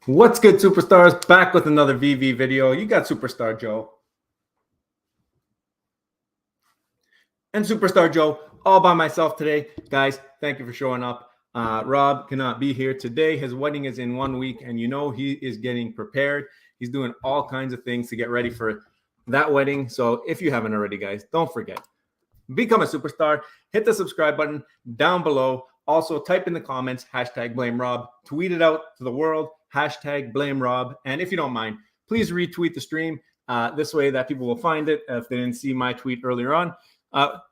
What's good, superstars? Back with another Veve video. You got Superstar Joe. And Superstar Joe all by myself today. Guys, thank you for showing up. Rob cannot be here today. His wedding is in 1 week, and you know he is getting prepared. He's doing all kinds of things to get ready for that wedding. So if you haven't already, guys, don't forget. Become a superstar. Hit the subscribe button down below. Also, type in the comments, #BlameRob. Tweet it out to the world, #BlameRob. And if you don't mind, please retweet the stream. This way that people will find it if they didn't see my tweet earlier on.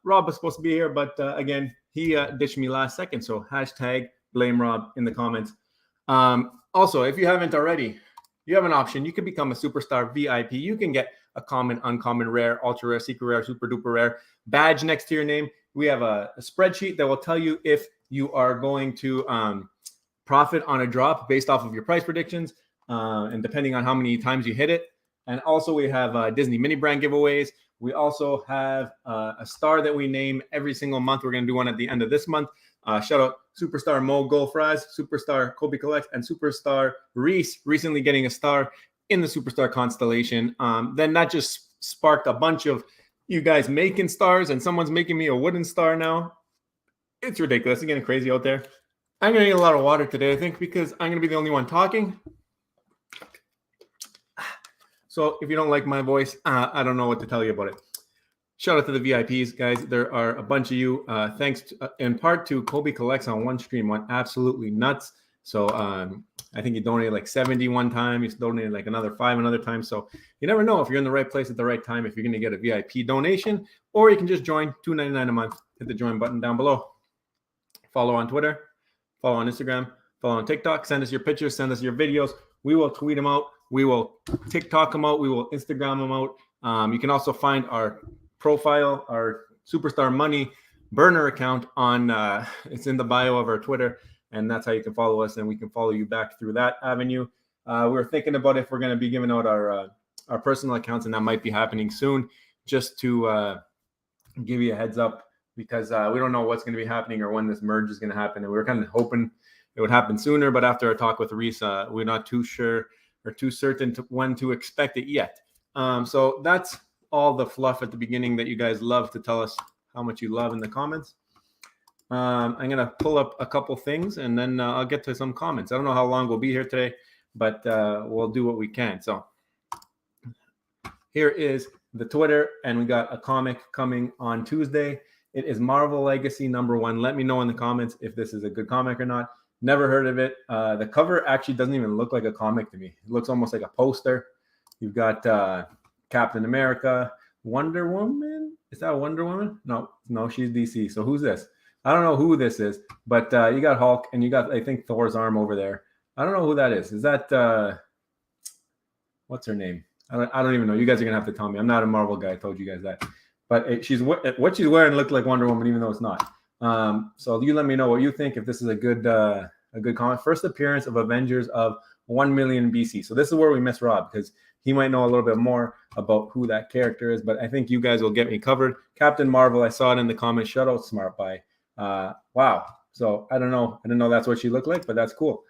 Rob was supposed to be here, but again, he ditched me last second. So #BlameRob in the comments. Also, if you haven't already, you have an option. You can become a superstar VIP. You can get a common, uncommon, rare, ultra rare, secret rare, super duper rare badge next to your name. We have a spreadsheet that will tell you if you are going to profit on a drop based off of your price predictions and depending on how many times you hit it. And also we have Disney mini brand giveaways. We also have a star that we name every single month. We're going to do one at the end of this month. Shout out Superstar Mo Goldfries, Superstar Kobe Collects, and Superstar Reese recently getting a star in the Superstar constellation. Then that just sparked a bunch of you guys making stars, and someone's making me a wooden star now. It's ridiculous. It's getting crazy out there. I'm going to need a lot of water today, I think, because I'm going to be the only one talking. So if you don't like my voice, I don't know what to tell you about it. Shout out to the VIPs, guys. There are a bunch of you. Thanks in part to Kobe Collects on one stream. Went absolutely nuts. So I think you donated like 70 one time. You donated like another 5 another time. So you never know if you're in the right place at the right time, if you're going to get a VIP donation, or you can just join $2.99 a month. Hit the join button down below. Follow on Twitter, follow on Instagram, follow on TikTok. Send us your pictures, send us your videos. We will tweet them out. We will TikTok them out. We will Instagram them out. You can also find our profile, our Superstar Money burner account on, it's in the bio of our Twitter. And that's how you can follow us, and we can follow you back through that avenue. We're thinking about if we're going to be giving out our personal accounts, and that might be happening soon, just to give you a heads up, because we don't know what's going to be happening or when this merge is going to happen. And we were kind of hoping it would happen sooner, but after our talk with Reese, we're not too sure or too certain when to expect it yet. So that's all the fluff at the beginning that you guys love to tell us how much you love in the comments. I'm going to pull up a couple things, and then I'll get to some comments. I don't know how long we'll be here today, but we'll do what we can. So here is the Twitter, and we got a comic coming on Tuesday. It is Marvel Legacy #1. Let me know in the comments if this is a good comic or not. Never heard of it. The cover actually doesn't even look like a comic to me. It looks almost like a poster. You've got Captain America, Wonder Woman. Is that Wonder Woman? No, she's DC. So who's this? I don't know who this is, but you got Hulk, and you got, I think, Thor's arm over there. I don't know who that is. Is that, what's her name? I don't even know. You guys are going to have to tell me. I'm not a Marvel guy. I told you guys that. But what she's wearing looked like Wonder Woman, even though it's not. So you let me know what you think, if this is a good comic. First appearance of Avengers of 1 million BC. So this is where we miss Rob, because he might know a little bit more about who that character is. But I think you guys will get me covered. Captain Marvel, I saw it in the comments. Shout out Smart Buy. Wow. So I don't know. I didn't know that's what she looked like, but that's cool.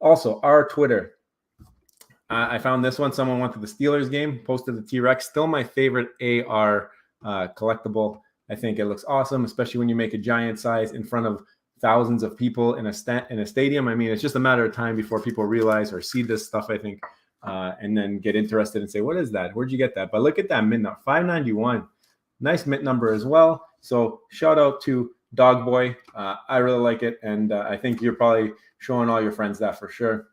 Also, our Twitter. I found this one. Someone went to the Steelers game, posted the T-Rex. Still my favorite AR collectible. I think it looks awesome, especially when you make a giant size in front of thousands of people in a stadium. I mean, it's just a matter of time before people realize or see this stuff, I think, and then get interested and say, what is that? Where'd you get that? But look at that mint number, 591. Nice mint number as well. So shout out to Dog Boy. I really like it, and I think you're probably showing all your friends that for sure.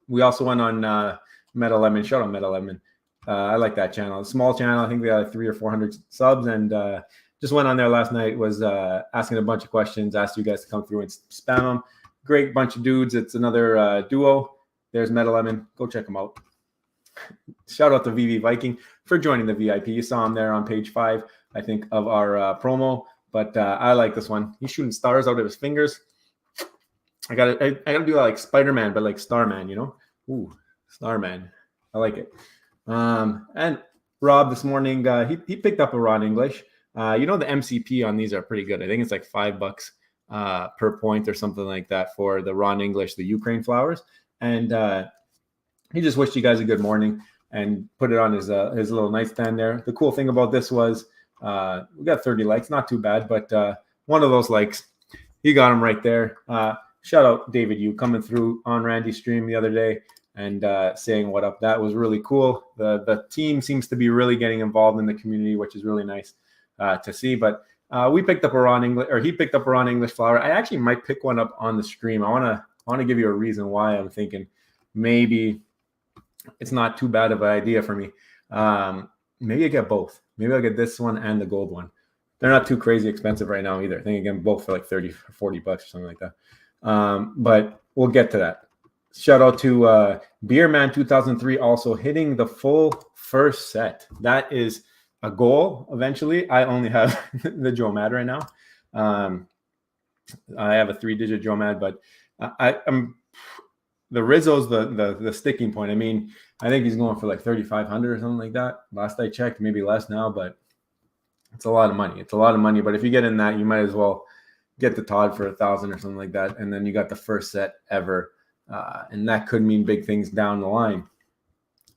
We also went on Meta Lemon. Shout out Meta Lemon. I like that channel. A small channel. I think they got 300 or 400 subs, and just went on there last night. Was asking a bunch of questions. Asked you guys to come through and spam them. Great bunch of dudes. It's another duo. There's Meta Lemon. Go check them out. Shout out to VV Viking for joining the VIP. You saw him there on page 5, I think, of our promo. But I like this one. He's shooting stars out of his fingers. I gotta do that like Spider-Man, but like Starman, you know? Ooh, Starman. I like it. And Rob this morning, he picked up a Ron English. You know, the MCP on these are pretty good. I think it's like $5 per point or something like that for the Ron English, the Ukraine flowers. and he just wished you guys a good morning and put it on his little nightstand there. The cool thing about this was we got 30 likes, not too bad, but one of those likes, he got him right there. Shout out David, you coming through on Randy's stream the other day and saying what up. That was really cool. The team seems to be really getting involved in the community, which is really nice to see. But we picked up a raw English, or he picked up a raw English flower. I actually might pick one up on the stream. I want to give you a reason why I'm thinking maybe it's not too bad of an idea for me. Maybe I get both. Maybe I'll get this one and the gold one. They're not too crazy expensive right now either. I think again both for like 30 or 40 bucks or something like that. But we'll get to that. Shout out to Beerman 2003 also hitting the full first set. That is a goal eventually. I only have the Jomad right now. I have a 3-digit Jomad, but I'm the Rizzo's the sticking point. I mean, I think he's going for like 3,500 or something like that. Last I checked, maybe less now, but it's a lot of money. It's a lot of money. But if you get in that, you might as well get the Todd for 1,000 or something like that, and then you got the first set ever, and that could mean big things down the line.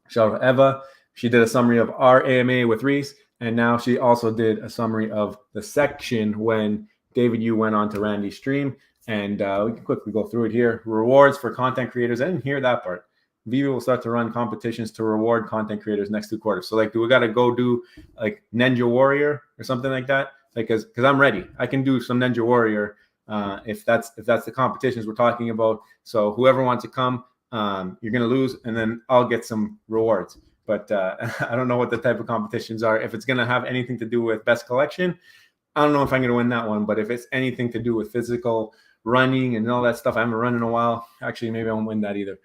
Shout out to Eva. She did a summary of our AMA with Reese, and now she also did a summary of the section when David Yu went on to Randy's stream, and we can quickly go through it here. Rewards for content creators. I didn't hear that part. Veve will start to run competitions to reward content creators next 2 quarters. So like, do we got to go do like Ninja Warrior or something like that? Like, because I'm ready. I can do some Ninja Warrior if that's the competitions we're talking about. So whoever wants to come, you're gonna lose, and then I'll get some rewards. But I don't know what the type of competitions are. If it's gonna have anything to do with best collection, I don't know if I'm gonna win that one. But if it's anything to do with physical running and all that stuff, I haven't run in a while. Actually, maybe I won't win that either.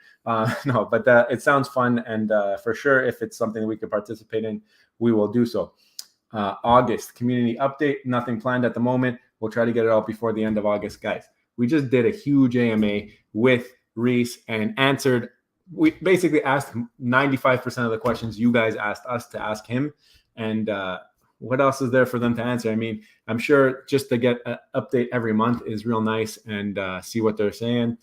No, but it sounds fun, and for sure, if it's something that we could participate in, we will do so. August community update, nothing planned at the moment. We'll try to get it out before the end of August, guys. We just did a huge AMA with Reese and answered. We basically asked 95% of the questions you guys asked us to ask him, and what else is there for them to answer? I mean, I'm sure just to get an update every month is real nice, and see what they're saying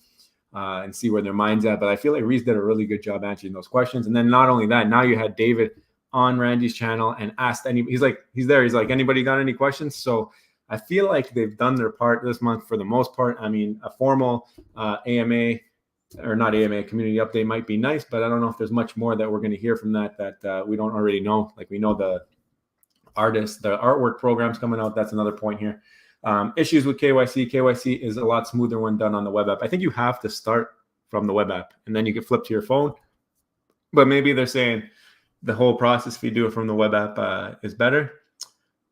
and see where their mind's at. But I feel like Reese did a really good job answering those questions. And then not only that, now you had David on Randy's channel and asked he's like, anybody got any questions? So I feel like they've done their part this month for the most part. I mean, a formal AMA or not AMA community update might be nice, but I don't know if there's much more that we're going to hear from that we don't already know. Like, we know the artwork program's coming out. That's another point here. Issues with KYC. KYC is a lot smoother when done on the web app. I think you have to start from the web app and then you can flip to your phone, but maybe they're saying the whole process, if you do it from the web app, is better.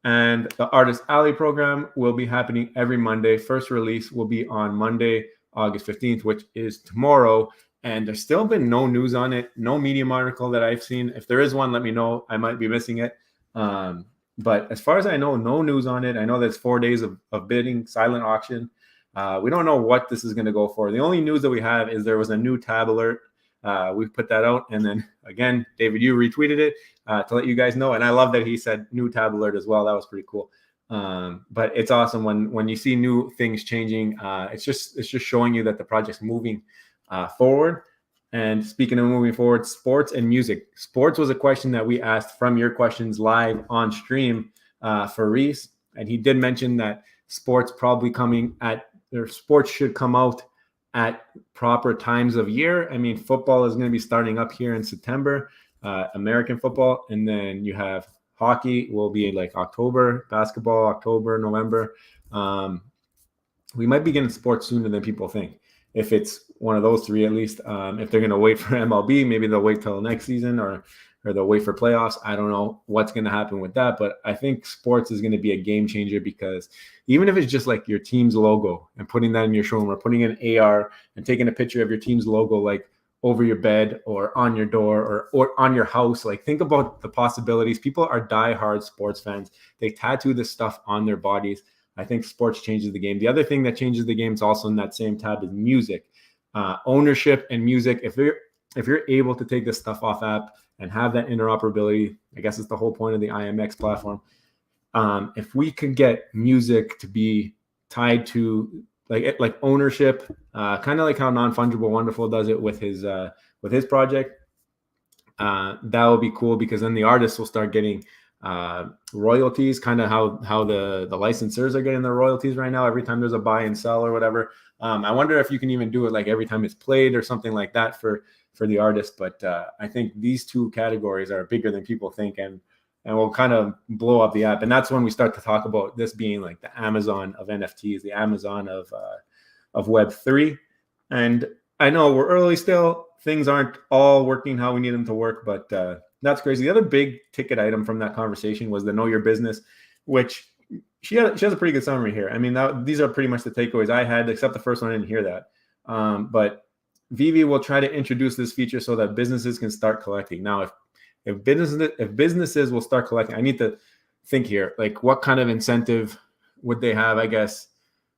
And the Artist Alley program will be happening every Monday. First release will be on Monday, August 15th, which is tomorrow. And there's still been no news on it, no Medium article that I've seen. If there is one, let me know. I might be missing it. But as far as I know, no news on it. I know that's 4 days of bidding, silent auction. We don't know what this is going to go for. The only news that we have is there was a new tab alert. We put that out, and then again, David, you retweeted it to let you guys know. And I love that he said new tab alert as well. That was pretty cool. But it's awesome when you see new things changing. It's just showing you that the project's moving forward. And speaking of moving forward, sports and music. Sports was a question that we asked from your questions live on stream for Reese, and he did mention that sports should come out at proper times of year. I mean, football is going to be starting up here in September, American football, and then you have hockey will be like October, basketball, October, November. We might be getting sports sooner than people think. If it's one of those three, at least. If they're going to wait for MLB, maybe they'll wait till next season or they'll wait for playoffs. I don't know what's going to happen with that, but I think sports is going to be a game changer, because even if it's just like your team's logo and putting that in your showroom, or putting an AR and taking a picture of your team's logo, like over your bed or on your door or on your house, like think about the possibilities. People are diehard sports fans. They tattoo this stuff on their bodies. I think sports changes the game. The other thing that changes the game is also in that same tab is music, ownership and music. If you're able to take this stuff off app and have that interoperability, I guess it's the whole point of the IMX platform. If we could get music to be tied to like ownership, kind of like how Non-Fungible Wonderful does it with his project. That will be cool because then the artists will start getting royalties, kind of how the licensors are getting their royalties right now every time there's a buy and sell or whatever. I wonder if you can even do it like every time it's played or something like that for the artist. But I think these two categories are bigger than people think, and will kind of blow up the app. And that's when we start to talk about this being like the Amazon of NFTs, the Amazon of Web3. And I know we're early still. Things aren't all working how we need them to work, but that's crazy. The other big ticket item from that conversation was the Know Your Business, which she has a pretty good summary here. I mean, these are pretty much the takeaways I had, except the first one, I didn't hear that. But Veve will try to introduce this feature so that businesses can start collecting. Now, if businesses will start collecting, I need to think here, like what kind of incentive would they have, I guess.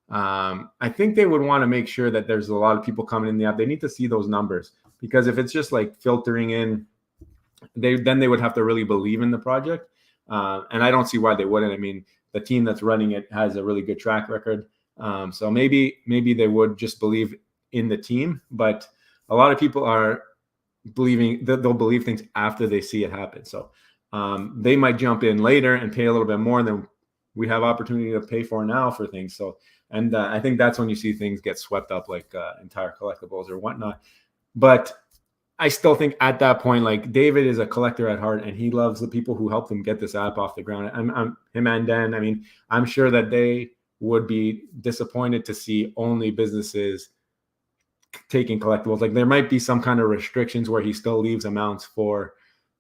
I think they would want to make sure that there's a lot of people coming in the app. They need to see those numbers, because if it's just like filtering in, then they would have to really believe in the project. And I don't see why they wouldn't. I mean, the team that's running it has a really good track record. So maybe they would just believe in the team, but a lot of people are believing that they'll believe things after they see it happen. So they might jump in later and pay a little bit more than we have opportunity to pay for now for things. So, and I think that's when you see things get swept up, like entire collectibles or whatnot. But I still think at that point, like David is a collector at heart, and he loves the people who helped him get this app off the ground. Him and Dan. I mean, I'm sure that they would be disappointed to see only businesses taking collectibles. Like there might be some kind of restrictions where he still leaves amounts for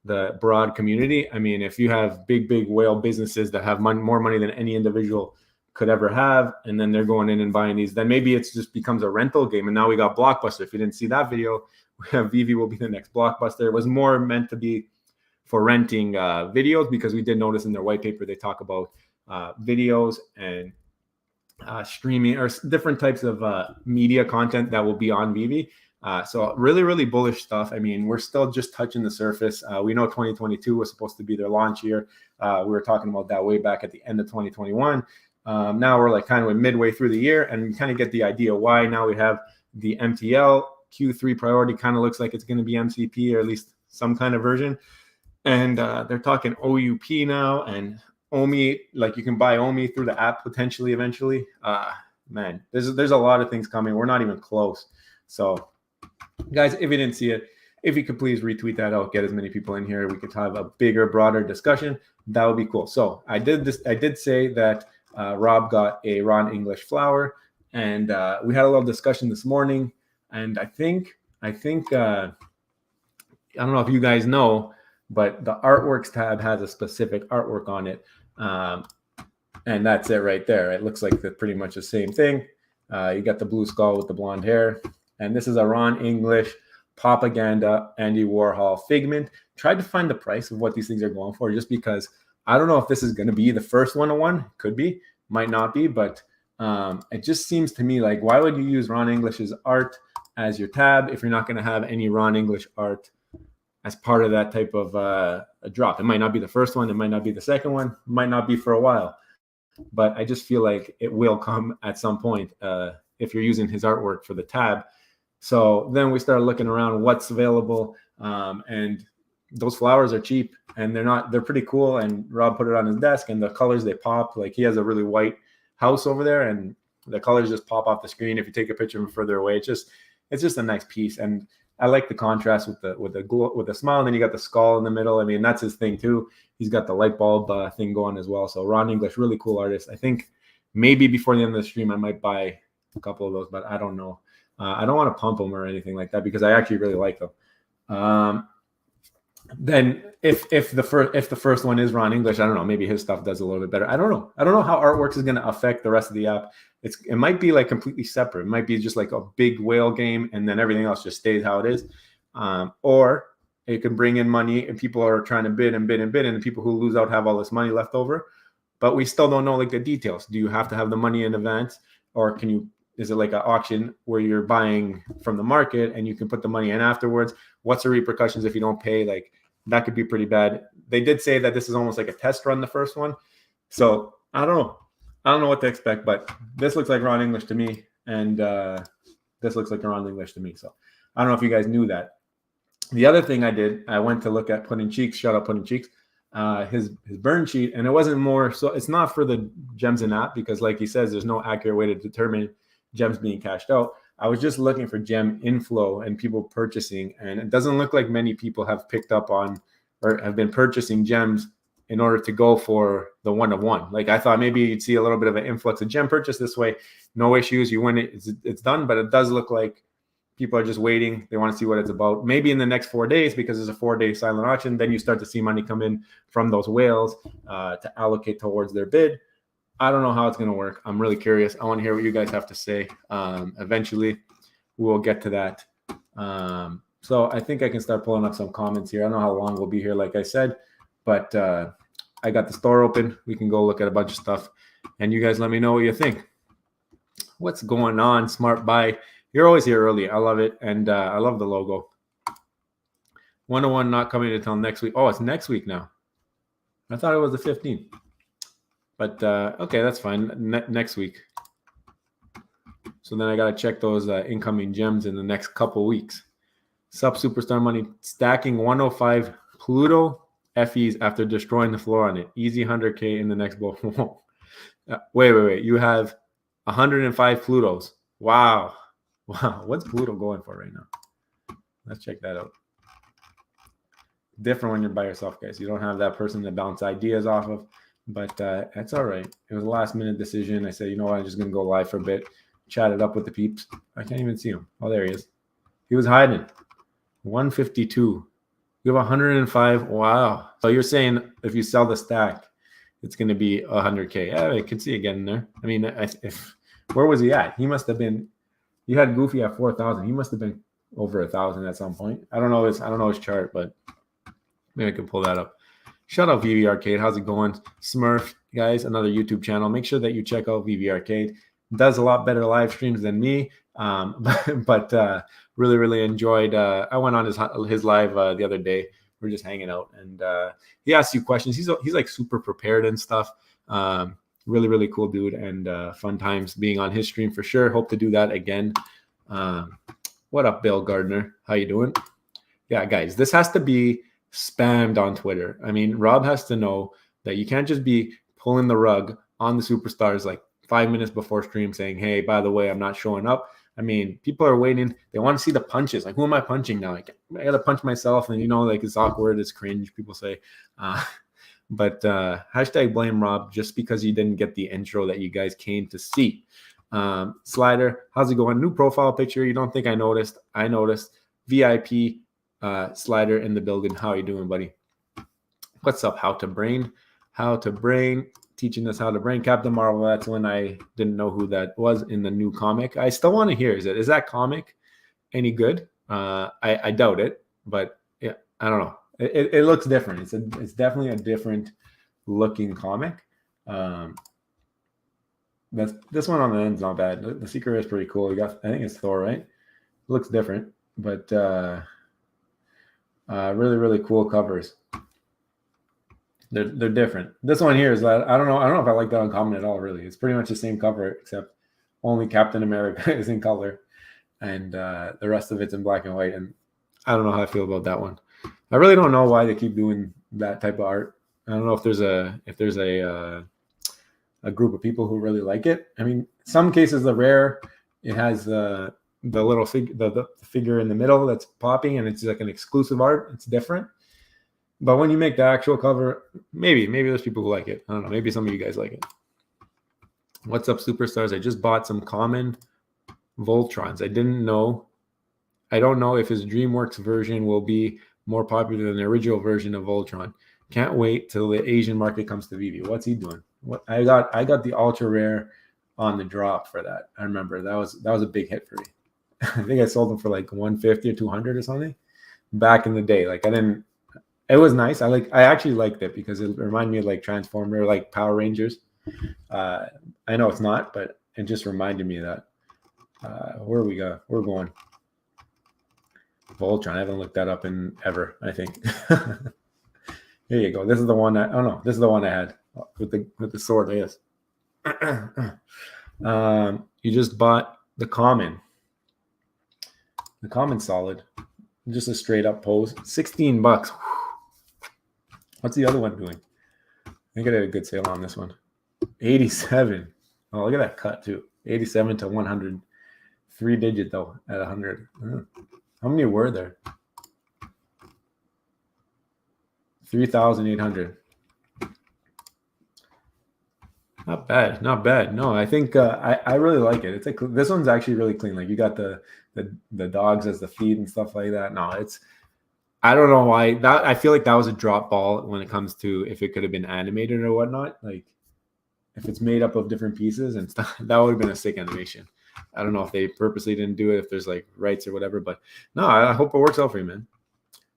the broad community. I mean, if you have big whale businesses that have more money than any individual could ever have, and then they're going in and buying these, then maybe it just becomes a rental game. And now we got Blockbuster. If you didn't see that video, we have Veve will be the next Blockbuster. It was more meant to be for renting videos, because we did notice in their white paper they talk about videos and streaming or different types of media content that will be on Veve. So really bullish stuff. I mean, we're still just touching the surface. We know 2022 was supposed to be their launch year. We were talking about that way back at the end of 2021. Now we're like kind of midway through the year, and we kind of get the idea why. Now we have the MTL Q3 priority, kind of looks like it's going to be MCP, or at least some kind of version. And they're talking OUP now, and OMI, like you can buy OMI through the app potentially eventually. Man, there's a lot of things coming. We're not even close. So guys, if you didn't see it, if you could please retweet that out, get as many people in here, we could have a bigger, broader discussion. That would be cool. So I did say that Rob got a Ron English flower, and we had a little discussion this morning. And I think I don't know if you guys know, but the artworks tab has a specific artwork on it. And that's it right there. It looks like pretty much the same thing. You got the blue skull with the blonde hair. And this is a Ron English Propaganda Andy Warhol Figment. Tried to find the price of what these things are going for, just because I don't know if this is going to be the first 101. Could be, might not be, but it just seems to me like, why would you use Ron English's art as your tab if you're not going to have any Ron English art as part of that type of a drop? It might not be the first one. It might not be the second one. It might not be for a while. But I just feel like it will come at some point if you're using his artwork for the tab. So then we started looking around what's available. And those flowers are cheap, and they're pretty cool. And Rob put it on his desk, and the colors, they pop. Like he has a really white house over there, and the colors just pop off the screen. If you take a picture from further away, it's just a nice piece. And I like the contrast with the smile, and then you got the skull in the middle. I mean, that's his thing too. He's got the light bulb thing going as well. So Ron English, really cool artist. I think maybe before the end of the stream, I might buy a couple of those, but I don't know. I don't want to pump them or anything like that, because I actually really like them. Then if the first one is Ron English, I don't know, maybe his stuff does a little bit better. I don't know how Artworks is going to affect the rest of the app. It might be like completely separate. It might be just like a big whale game, and then everything else just stays how it is. Or it can bring in money, and people are trying to bid, and the people who lose out have all this money left over. But we still don't know like the details. Do you have to have the money in advance, or is it like an auction where you're buying from the market and you can put the money in afterwards? What's the repercussions if you don't pay? Like, that could be pretty bad. They did say that this is almost like a test run, the first one. So I don't know what to expect, but this looks like Ron English to me. and this looks like around English to me. So I don't know if you guys knew that. The other thing I did, I went to look at Pudding Cheeks. Shout out Pudding Cheeks. His burn sheet, and it wasn't more. So it's not for the gems in that, because like he says, there's no accurate way to determine gems being cashed out. I was just looking for gem inflow and people purchasing, and it doesn't look like many people have picked up on or have been purchasing gems in order to go for the 1-of-1. Like I thought maybe you'd see a little bit of an influx of gem purchase this way. No issues. You win it. It's done. But it does look like people are just waiting. They want to see what it's about. Maybe in the next 4 days, because it's a 4-day silent auction, then you start to see money come in from those whales to allocate towards their bid. I don't know how it's going to work. I'm really curious. I want to hear what you guys have to say. Eventually, we'll get to that. So I think I can start pulling up some comments here. I don't know how long we'll be here, like I said, but I got the store open. We can go look at a bunch of stuff, and you guys let me know what you think. What's going on, Smart Buy? You're always here early. I love it, and I love the logo. 101 not coming until next week. Oh, it's next week now. I thought it was the 15th. But okay, that's fine. Next week. So then I got to check those incoming gems in the next couple weeks. Sup Superstar Money, stacking 105 Pluto FEs after destroying the floor on it. Easy 100K in the next bowl. Wait. You have 105 Plutos. Wow. What's Pluto going for right now? Let's check that out. Different when you're by yourself, guys. You don't have that person to bounce ideas off of. But that's all right. It was a last-minute decision. I said, you know what? I'm just going to go live for a bit. Chat it up with the peeps. I can't even see him. Oh, there he is. He was hiding. 152. You have 105. Wow. So you're saying if you sell the stack, it's going to be 100K. Yeah, I can see it getting there. I mean, where was he at? He must have been. You had Goofy at 4,000. He must have been over 1,000 at some point. I don't know his chart, but maybe I can pull that up. Shout out Veve Arcade. How's it going? Smurf, guys, another YouTube channel. Make sure that you check out Veve Arcade. Does a lot better live streams than me, but really enjoyed. I went on his live the other day. We're just hanging out, and he asks you questions. He's like super prepared and stuff. Really cool dude, and fun times being on his stream for sure. Hope to do that again. What up, Bill Gardner? How you doing? Yeah, guys, this has to be spammed on Twitter. I mean, Rob has to know that you can't just be pulling the rug on the superstars like 5 minutes before stream saying, hey, by the way, I'm not showing up. I mean, people are waiting. They want to see the punches. Like, who am I punching now? Like, I got to punch myself. And, like, it's awkward. It's cringe, people say. But hashtag blame Rob just because you didn't get the intro that you guys came to see. Slider, how's it going? New profile picture. You don't think I noticed? I noticed. VIP Slider in the building. How are you doing, buddy? What's up? How to brain, teaching us how to brain. Captain Marvel, that's when I didn't know who that was in the new comic. I still want to hear, is that comic any good? I doubt it, but yeah, I don't know. It looks different. It's definitely a different looking comic. This one on the end's not bad. The secret is pretty cool. I think it's Thor, right? It looks different, but really cool covers. They're different. This one here is that I don't know if I like that uncommon at all. Really, it's pretty much the same cover except only Captain America is in color, and the rest of it's in black and white. And I don't know how I feel about that one. I really don't know why they keep doing that type of art. I don't know if there's a group of people who really like it. I mean, some cases the rare, it has the little the figure in the middle that's popping, and it's like an exclusive art. It's different. But when you make the actual cover, maybe there's people who like it. I don't know. Maybe some of you guys like it. What's up, superstars? I just bought some common Voltrons. I don't know if his DreamWorks version will be more popular than the original version of Voltron. Can't wait till the Asian market comes to Veve. What's he doing? I got the ultra rare on the drop for that. I remember that was a big hit for me. I think I sold them for like 150 or 200 or something back in the day. Like it was nice. I actually liked it because it reminded me of like Transformer, like Power Rangers. I know it's not, but it just reminded me of that. Where we're going. Voltron. I haven't looked that up in ever, I think. Here you go. This is the one this is the one I had with the sword. Yes. You just bought The common. The common's solid. Just a straight up pose. $16. What's the other one doing? I think I did a good sale on this one. 87. Oh, look at that cut too. 87 to 100. 3-digit though at 100. How many were there? 3,800. Not bad, not bad. No, I think I really like it. It's like this one's actually really clean. Like you got the dogs as the feet and stuff like that. No, it's I don't know why that I feel like that was a drop ball when it comes to if it could have been animated or whatnot. Like if it's made up of different pieces and stuff, that would have been a sick animation. I don't know if they purposely didn't do it, if there's like rights or whatever, but no, I hope it works out for you, man.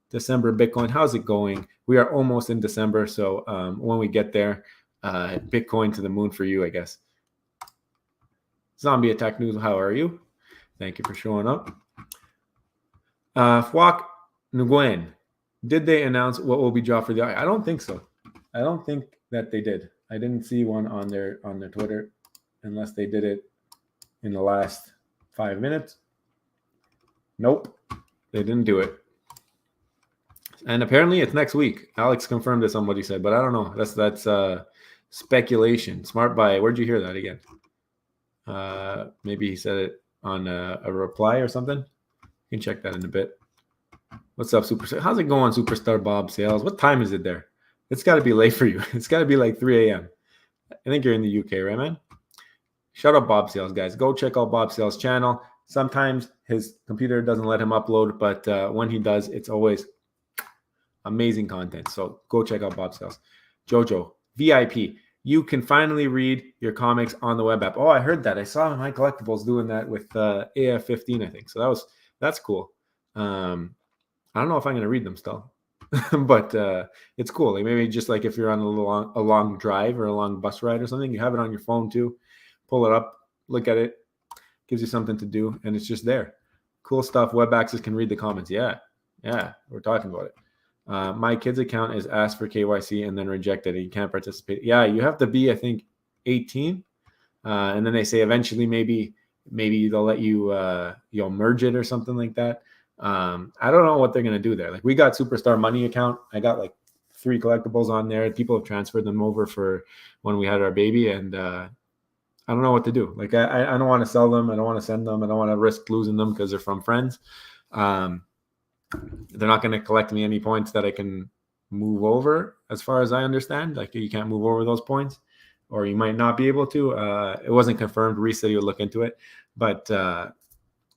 December Bitcoin, how's it going? We are almost in December, so when we get there, Bitcoin to the moon for you, I guess. Zombie Attack News, how are you? Thank you for showing up. Fwak Nguyen, did they announce what will be dropped for the I don't think so. I don't think that they did. I didn't see one on their Twitter unless they did it in the last 5 minutes. Nope, they didn't do it. And apparently it's next week. Alex confirmed that somebody said, but I don't know. That's speculation. Smart buy. Where'd you hear that again? Maybe he said it on a reply or something. You can check that in a bit. What's up, Superstar? How's it going, Superstar Bob Sales? What time is it there? It's got to be late for you. It's got to be like 3 a.m. I think you're in the UK, right, man? Shout out Bob Sales, guys. Go check out Bob Sales' channel. Sometimes his computer doesn't let him upload, but when he does, it's always amazing content. So go check out Bob Sales. Jojo, VIP. You can finally read your comics on the web app. Oh, I heard that. I saw my collectibles doing that with AF15, I think. So that's cool. I don't know if I'm going to read them still, but it's cool. Like maybe just like if you're on a long drive or a long bus ride or something, you have it on your phone too. Pull it up, look at it, gives you something to do, and it's just there. Cool stuff. Web access can read the comments. Yeah, we're talking about it. My kid's account is asked for KYC and then rejected. You can't participate. Yeah, you have to be, I think, 18, and then they say eventually maybe they'll let you you'll merge it or something like that. I don't know what they're gonna do there. Like we got Superstar Money account. I got like 3 collectibles on there. People have transferred them over for when we had our baby, and I don't know what to do. Like I don't want to sell them. I don't want to send them. I don't want to risk losing them because they're from friends. They're not going to collect me any points that I can move over, as far as I understand. Like you can't move over those points, or you might not be able to. It wasn't confirmed. Reese said he would look into it, but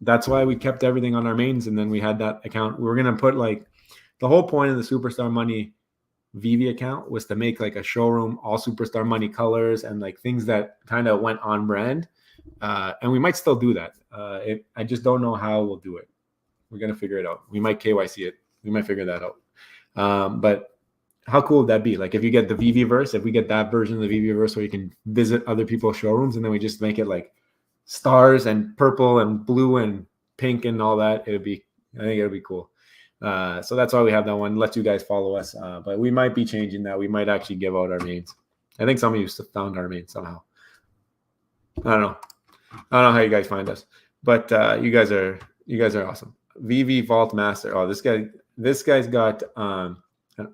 that's why we kept everything on our mains, and then we had that account. We were going to put like the whole point of the Superstar Money Veve account was to make like a showroom, all Superstar Money colors and like things that kind of went on brand. And we might still do that. I just don't know how we'll do it. We're going to figure it out. We might KYC it. We might figure that out. But how cool would that be? Like if you get the Veveverse, if we get that version of the Veveverse where you can visit other people's showrooms, and then we just make it like stars and purple and blue and pink and all that, I think it'll be cool. So that's why we have that one. Let you guys follow us. But we might be changing that. We might actually give out our mains. I think some of you found our mains somehow. I don't know how you guys find us, but you guys are awesome. Veve Vault Master. Oh, this guy's got an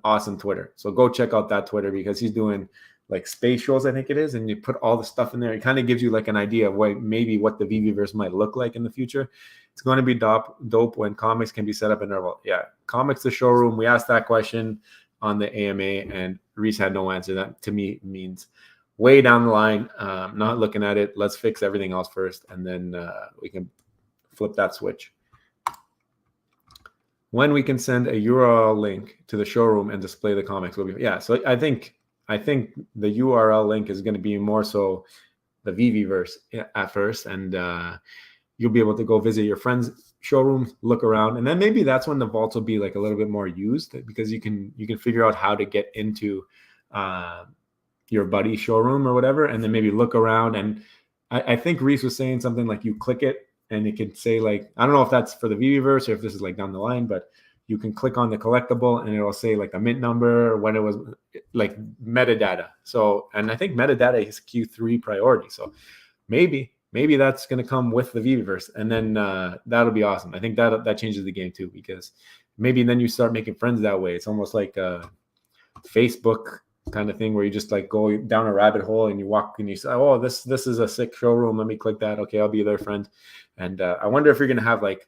awesome Twitter. So go check out that Twitter because he's doing like space shows, I think it is, and you put all the stuff in there. It kind of gives you like an idea of what the Veveverse might look like in the future. It's going to be dope when comics can be set up in their vault. Yeah, comics the showroom. We asked that question on the AMA, and Reese had no answer. That to me means way down the line. Not looking at it. Let's fix everything else first, and then we can flip that switch. When we can send a URL link to the showroom and display the comics, will be So I think the URL link is going to be more so the Veveverse at first, and you'll be able to go visit your friends' showrooms, look around, and then maybe that's when the vaults will be like a little bit more used because you can figure out how to get into your buddy's showroom or whatever, and then maybe look around. And I think Reese was saying something like you click it and it could say like, I don't know if that's for the Veveverse or if this is like down the line, but you can click on the collectible and it'll say like the mint number, when it was like metadata. So, and I think metadata is Q3 priority. So maybe maybe that's going to come with the Viviverse, and then that'll be awesome. I think that changes the game too, because maybe then you start making friends that way. It's almost like a Facebook kind of thing where you just like go down a rabbit hole and you walk and you say, oh, this is a sick showroom. Let me click that. Okay, I'll be their friend. And I wonder if you're going to have like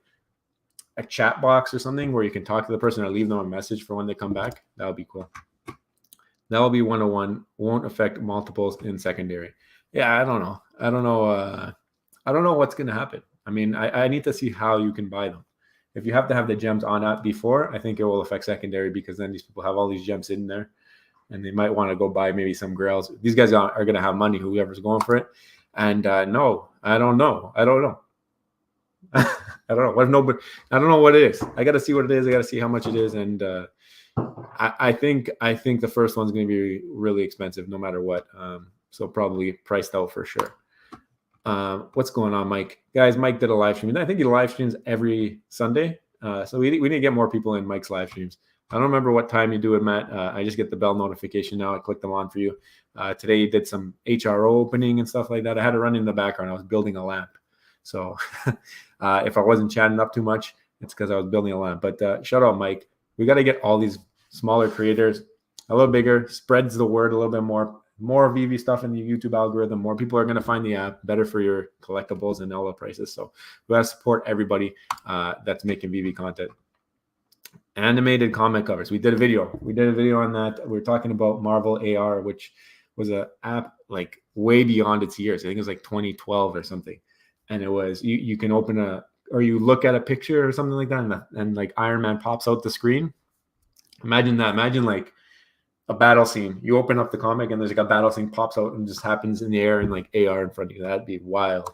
a chat box or something where you can talk to the person or leave them a message for when they come back. That would be cool. That will be 101. Won't affect multiples in secondary. Yeah, I don't know. I don't know what's going to happen. I mean, I need to see how you can buy them. If you have to have the gems on app before, I think it will affect secondary, because then these people have all these gems sitting there and they might want to go buy maybe some grails. These guys are going to have money, whoever's going for it. And no, I don't know. I don't know. I don't know. What if nobody? I don't know what it is. I got to see what it is. I got to see how much it is. And I think the first one's going to be really expensive no matter what. So probably priced out for sure. What's going on, Mike? Guys, Mike did a live stream. I think he live streams every Sunday. So we need to get more people in Mike's live streams. I don't remember what time you do it, Matt. I just get the bell notification now. I click them on for you. Today he did some HRO opening and stuff like that. I had to run in the background. I was building a lamp. So if I wasn't chatting up too much, it's because I was building a lamp. But shout out, Mike. We got to get all these smaller creators a little bigger, spreads the word a little bit more VV stuff in the YouTube algorithm. More people are going to find the app, better for your collectibles and all the prices. So we got to support everybody that's making VV content. Animated comic covers. We did a video on that. We were talking about Marvel AR, which was an app like way beyond its years. I think it was like 2012 or something. And it was, you can open or you look at a picture or something like that, and like Iron Man pops out the screen. Imagine that. Imagine like a battle scene. You open up the comic and there's like a battle scene pops out and just happens in the air and like AR in front of you. That'd be wild.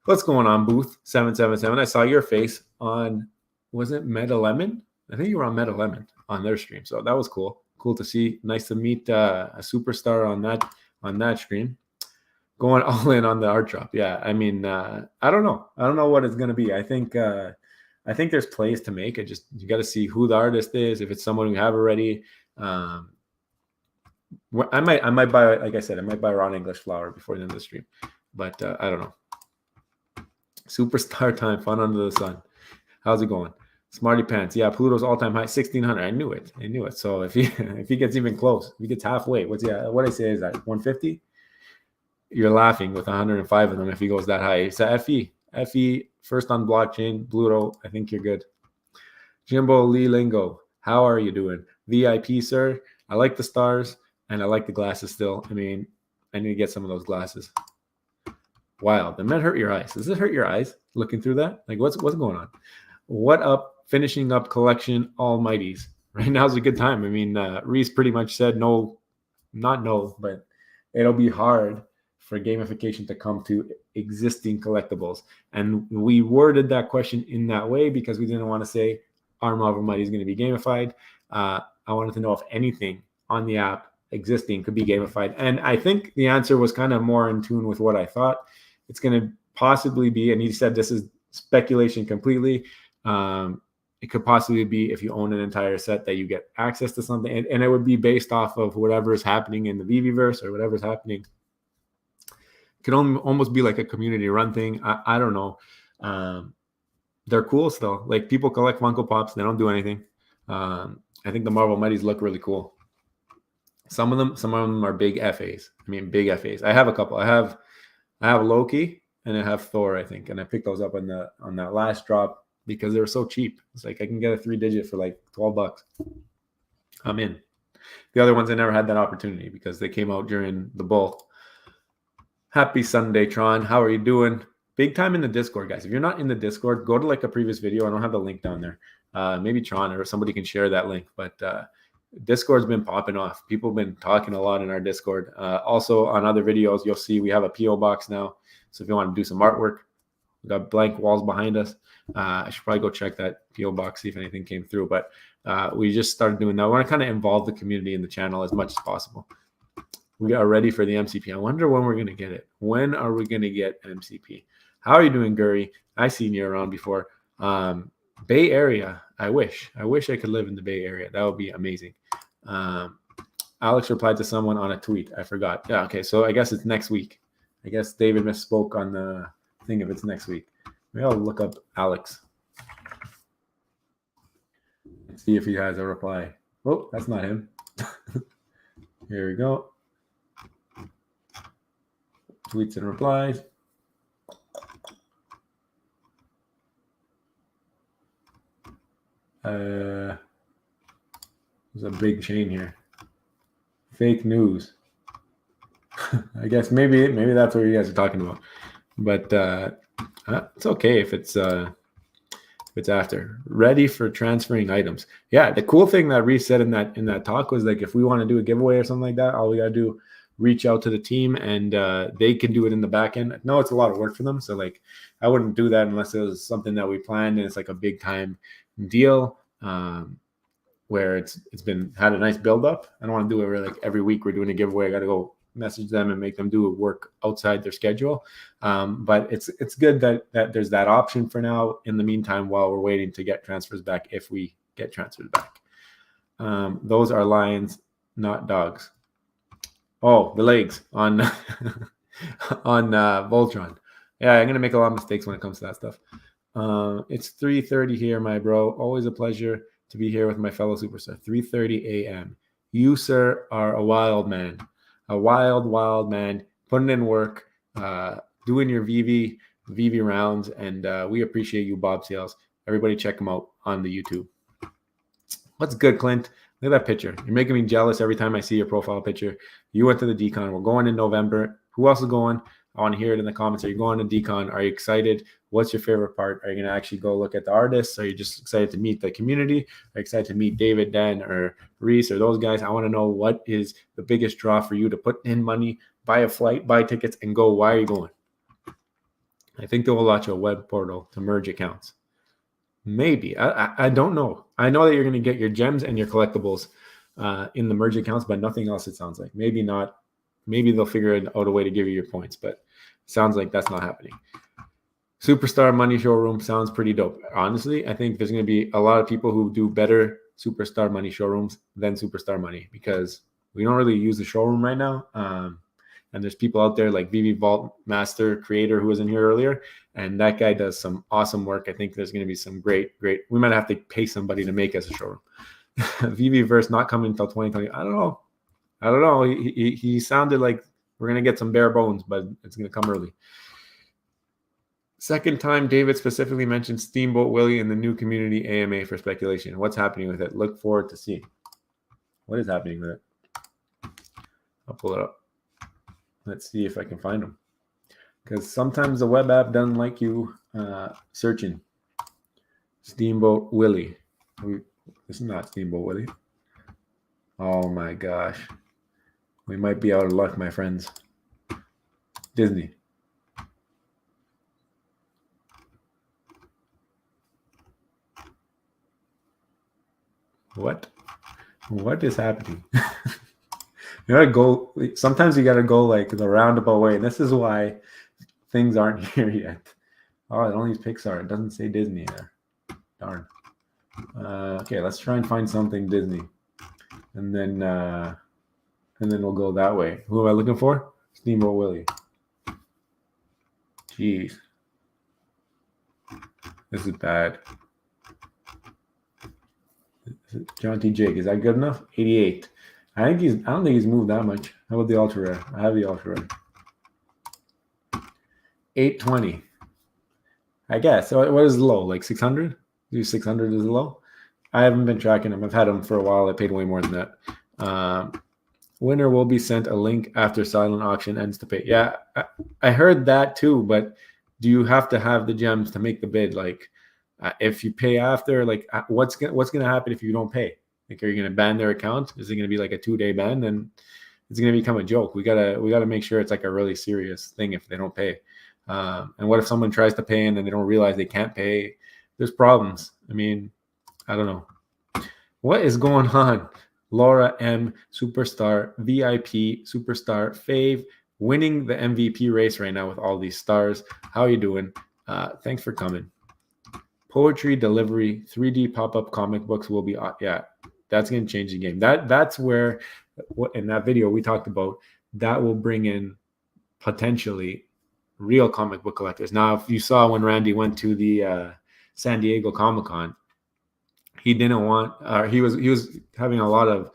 What's going on, Booth 777? I saw your face on, was it Meta Lemon? I think you were on Meta Lemon on their stream. So that was cool. Cool to see. Nice to meet a superstar on that stream. Going all in on the art drop. Yeah, I mean, I don't know. I don't know what it's gonna be. I think there's plays to make. You got to see who the artist is. If it's someone we have already, I might buy, like I said, I might buy Ron English Flower before the end of the stream, but I don't know. Superstar time, fun under the sun. How's it going? Smarty Pants. Yeah, Pluto's all-time high, 1,600. I knew it. So if he gets even close, if he gets halfway, what I say is that 150. You're laughing with 105 of them if he goes that high. It's a FE first on blockchain. Pluto, I think you're good. Jimbo Lee Lingo, how are you doing? VIP, sir. I like the stars and I like the glasses still. I mean, I need to get some of those glasses. Wow, that might hurt your eyes. Does it hurt your eyes looking through that? Like what's going on? What up? Finishing up collection almighties. Right now is a good time. I mean, Reese pretty much said no, not no, but it'll be hard for gamification to come to existing collectibles. And we worded that question in that way because we didn't want to say our Marvel Mighty is going to be gamified. I wanted to know if anything on the app existing could be gamified. And I think the answer was kind of more in tune with what I thought. It's going to possibly be, and he said this is speculation completely. It could possibly be if you own an entire set that you get access to something. And it would be based off of whatever is happening in the Viviverse or whatever's happening. Could almost be like a community run thing. I don't know. They're cool still. Like people collect Funko Pops. They don't do anything. I think the Marvel Mighties look really cool. Some of them are big FAs. I mean, big FAs. I have a couple. I have Loki and I have Thor, I think. And I picked those up on that last drop because they were so cheap. It's like I can get a 3-digit for like $12. I'm in. The other ones I never had that opportunity because they came out during the bull. Happy Sunday, Tron. How are you doing? Big time in the Discord, guys. If you're not in the Discord, go to like a previous video. I don't have the link down there. Maybe Tron or somebody can share that link. But Discord's been popping off. People have been talking a lot in our Discord. Also, on other videos, you'll see we have a P.O. box now. So if you want to do some artwork, we got blank walls behind us. I should probably go check that P.O. box, see if anything came through. But we just started doing that. We want to kind of involve the community in the channel as much as possible. We are ready for the MCP. I wonder when we're going to get it. When are we going to get MCP? How are you doing, Guri? I've seen you around before. Bay Area. I wish I could live in the Bay Area. That would be amazing. Alex replied to someone on a tweet. I forgot. Yeah, okay. So I guess it's next week. I guess David misspoke on the thing if it's next week. Maybe I'll look up Alex. See if he has a reply. Oh, that's not him. Here we go. Tweets and replies. There's a big chain here. Fake news. I guess maybe that's what you guys are talking about. But it's okay if it's after. Ready for transferring items. Yeah, the cool thing that Reese said in that talk was like if we want to do a giveaway or something like that, all we gotta do reach out to the team and they can do it in the back end. No, it's a lot of work for them. So like I wouldn't do that unless it was something that we planned and it's like a big time deal where it's been had a nice build up. I don't want to do it where like every week we're doing a giveaway. I got to go message them and make them do work outside their schedule. But it's good that there's that option for now in the meantime while we're waiting to get transfers back if we get transfers back. Those are lions, not dogs. Oh, the legs on on Voltron. Yeah, I'm gonna make a lot of mistakes when it comes to that stuff. It's 3:30 here, my bro. Always a pleasure to be here with my fellow superstar. 3:30 a.m. You, sir, are a wild man. A wild man. Putting in work, doing your Veve rounds, and we appreciate you, Bob Sales. Everybody check him out on the YouTube. What's good, Clint? Look at that picture. You're making me jealous every time I see your profile picture. You went to the DeCon. We're going in November. Who else is going? I want to hear it in the comments. Are you going to DeCon? Are you excited? What's your favorite part? Are you going to actually go look at the artists? Are you just excited to meet the community? Are you excited to meet David, Dan, or Reese, or those guys? I want to know what is the biggest draw for you to put in money, buy a flight, buy tickets, and go. Why are you going? I think they will launch a web portal to merge accounts. Maybe. I don't know. I know that you're going to get your gems and your collectibles in the merge accounts, but nothing else, it sounds like. Maybe not. Maybe they'll figure out a way to give you your points, but it sounds like that's not happening. Superstar Money Showroom sounds pretty dope. Honestly, I think there's going to be a lot of people who do better Superstar Money showrooms than Superstar Money because we don't really use the showroom right now. And there's people out there like Veve Vault Master Creator who was in here earlier, and that guy does some awesome work. I think there's going to be some great. We might have to pay somebody to make us a showroom. Veve verse not coming until 2020. I don't know. He sounded like we're going to get some bare bones, but it's going to come early. Second time David specifically mentioned Steamboat Willie in the new community AMA for speculation. What's happening with it? Look forward to seeing. What is happening with it? I'll pull it up. Let's see if I can find them. Because sometimes the web app doesn't like you searching. Steamboat Willie. This is not Steamboat Willie. Oh my gosh. We might be out of luck, my friends. Disney. What is happening? You gotta go. Sometimes you gotta go like the roundabout way, and this is why things aren't here yet. Oh, it only Pixar. It doesn't say Disney there. Darn. Okay, let's try and find something Disney, and then we'll go that way. Who am I looking for? Steamboat Willie. Jeez, this is bad. John T. Jake, is that good enough? 88. I don't think he's moved that much. How about the ultra rare? I have the ultra rare. 820. I guess. So what is low? Like 600? 600 is low. I haven't been tracking them. I've had them for a while. I paid way more than that. Winner will be sent a link after silent auction ends to pay. Yeah, I heard that too. But do you have to have the gems to make the bid? Like, if you pay after, like, what's gonna happen if you don't pay? Like, are you going to ban their account? Is it going to be like a 2-day ban? Then it's going to become a joke. We gotta make sure it's like a really serious thing if they don't pay. And what if someone tries to pay and then they don't realize they can't pay? There's problems. I mean, I don't know. What is going on? Laura M, Superstar, VIP, Superstar, Fave, winning the MVP race right now with all these stars. How are you doing? Thanks for coming. Poetry delivery, 3D pop-up comic books will be, yeah. That's going to change the game. That's where, in that video we talked about, that will bring in potentially real comic book collectors. Now, if you saw when Randy went to the San Diego Comic-Con, he didn't want, he was having a lot of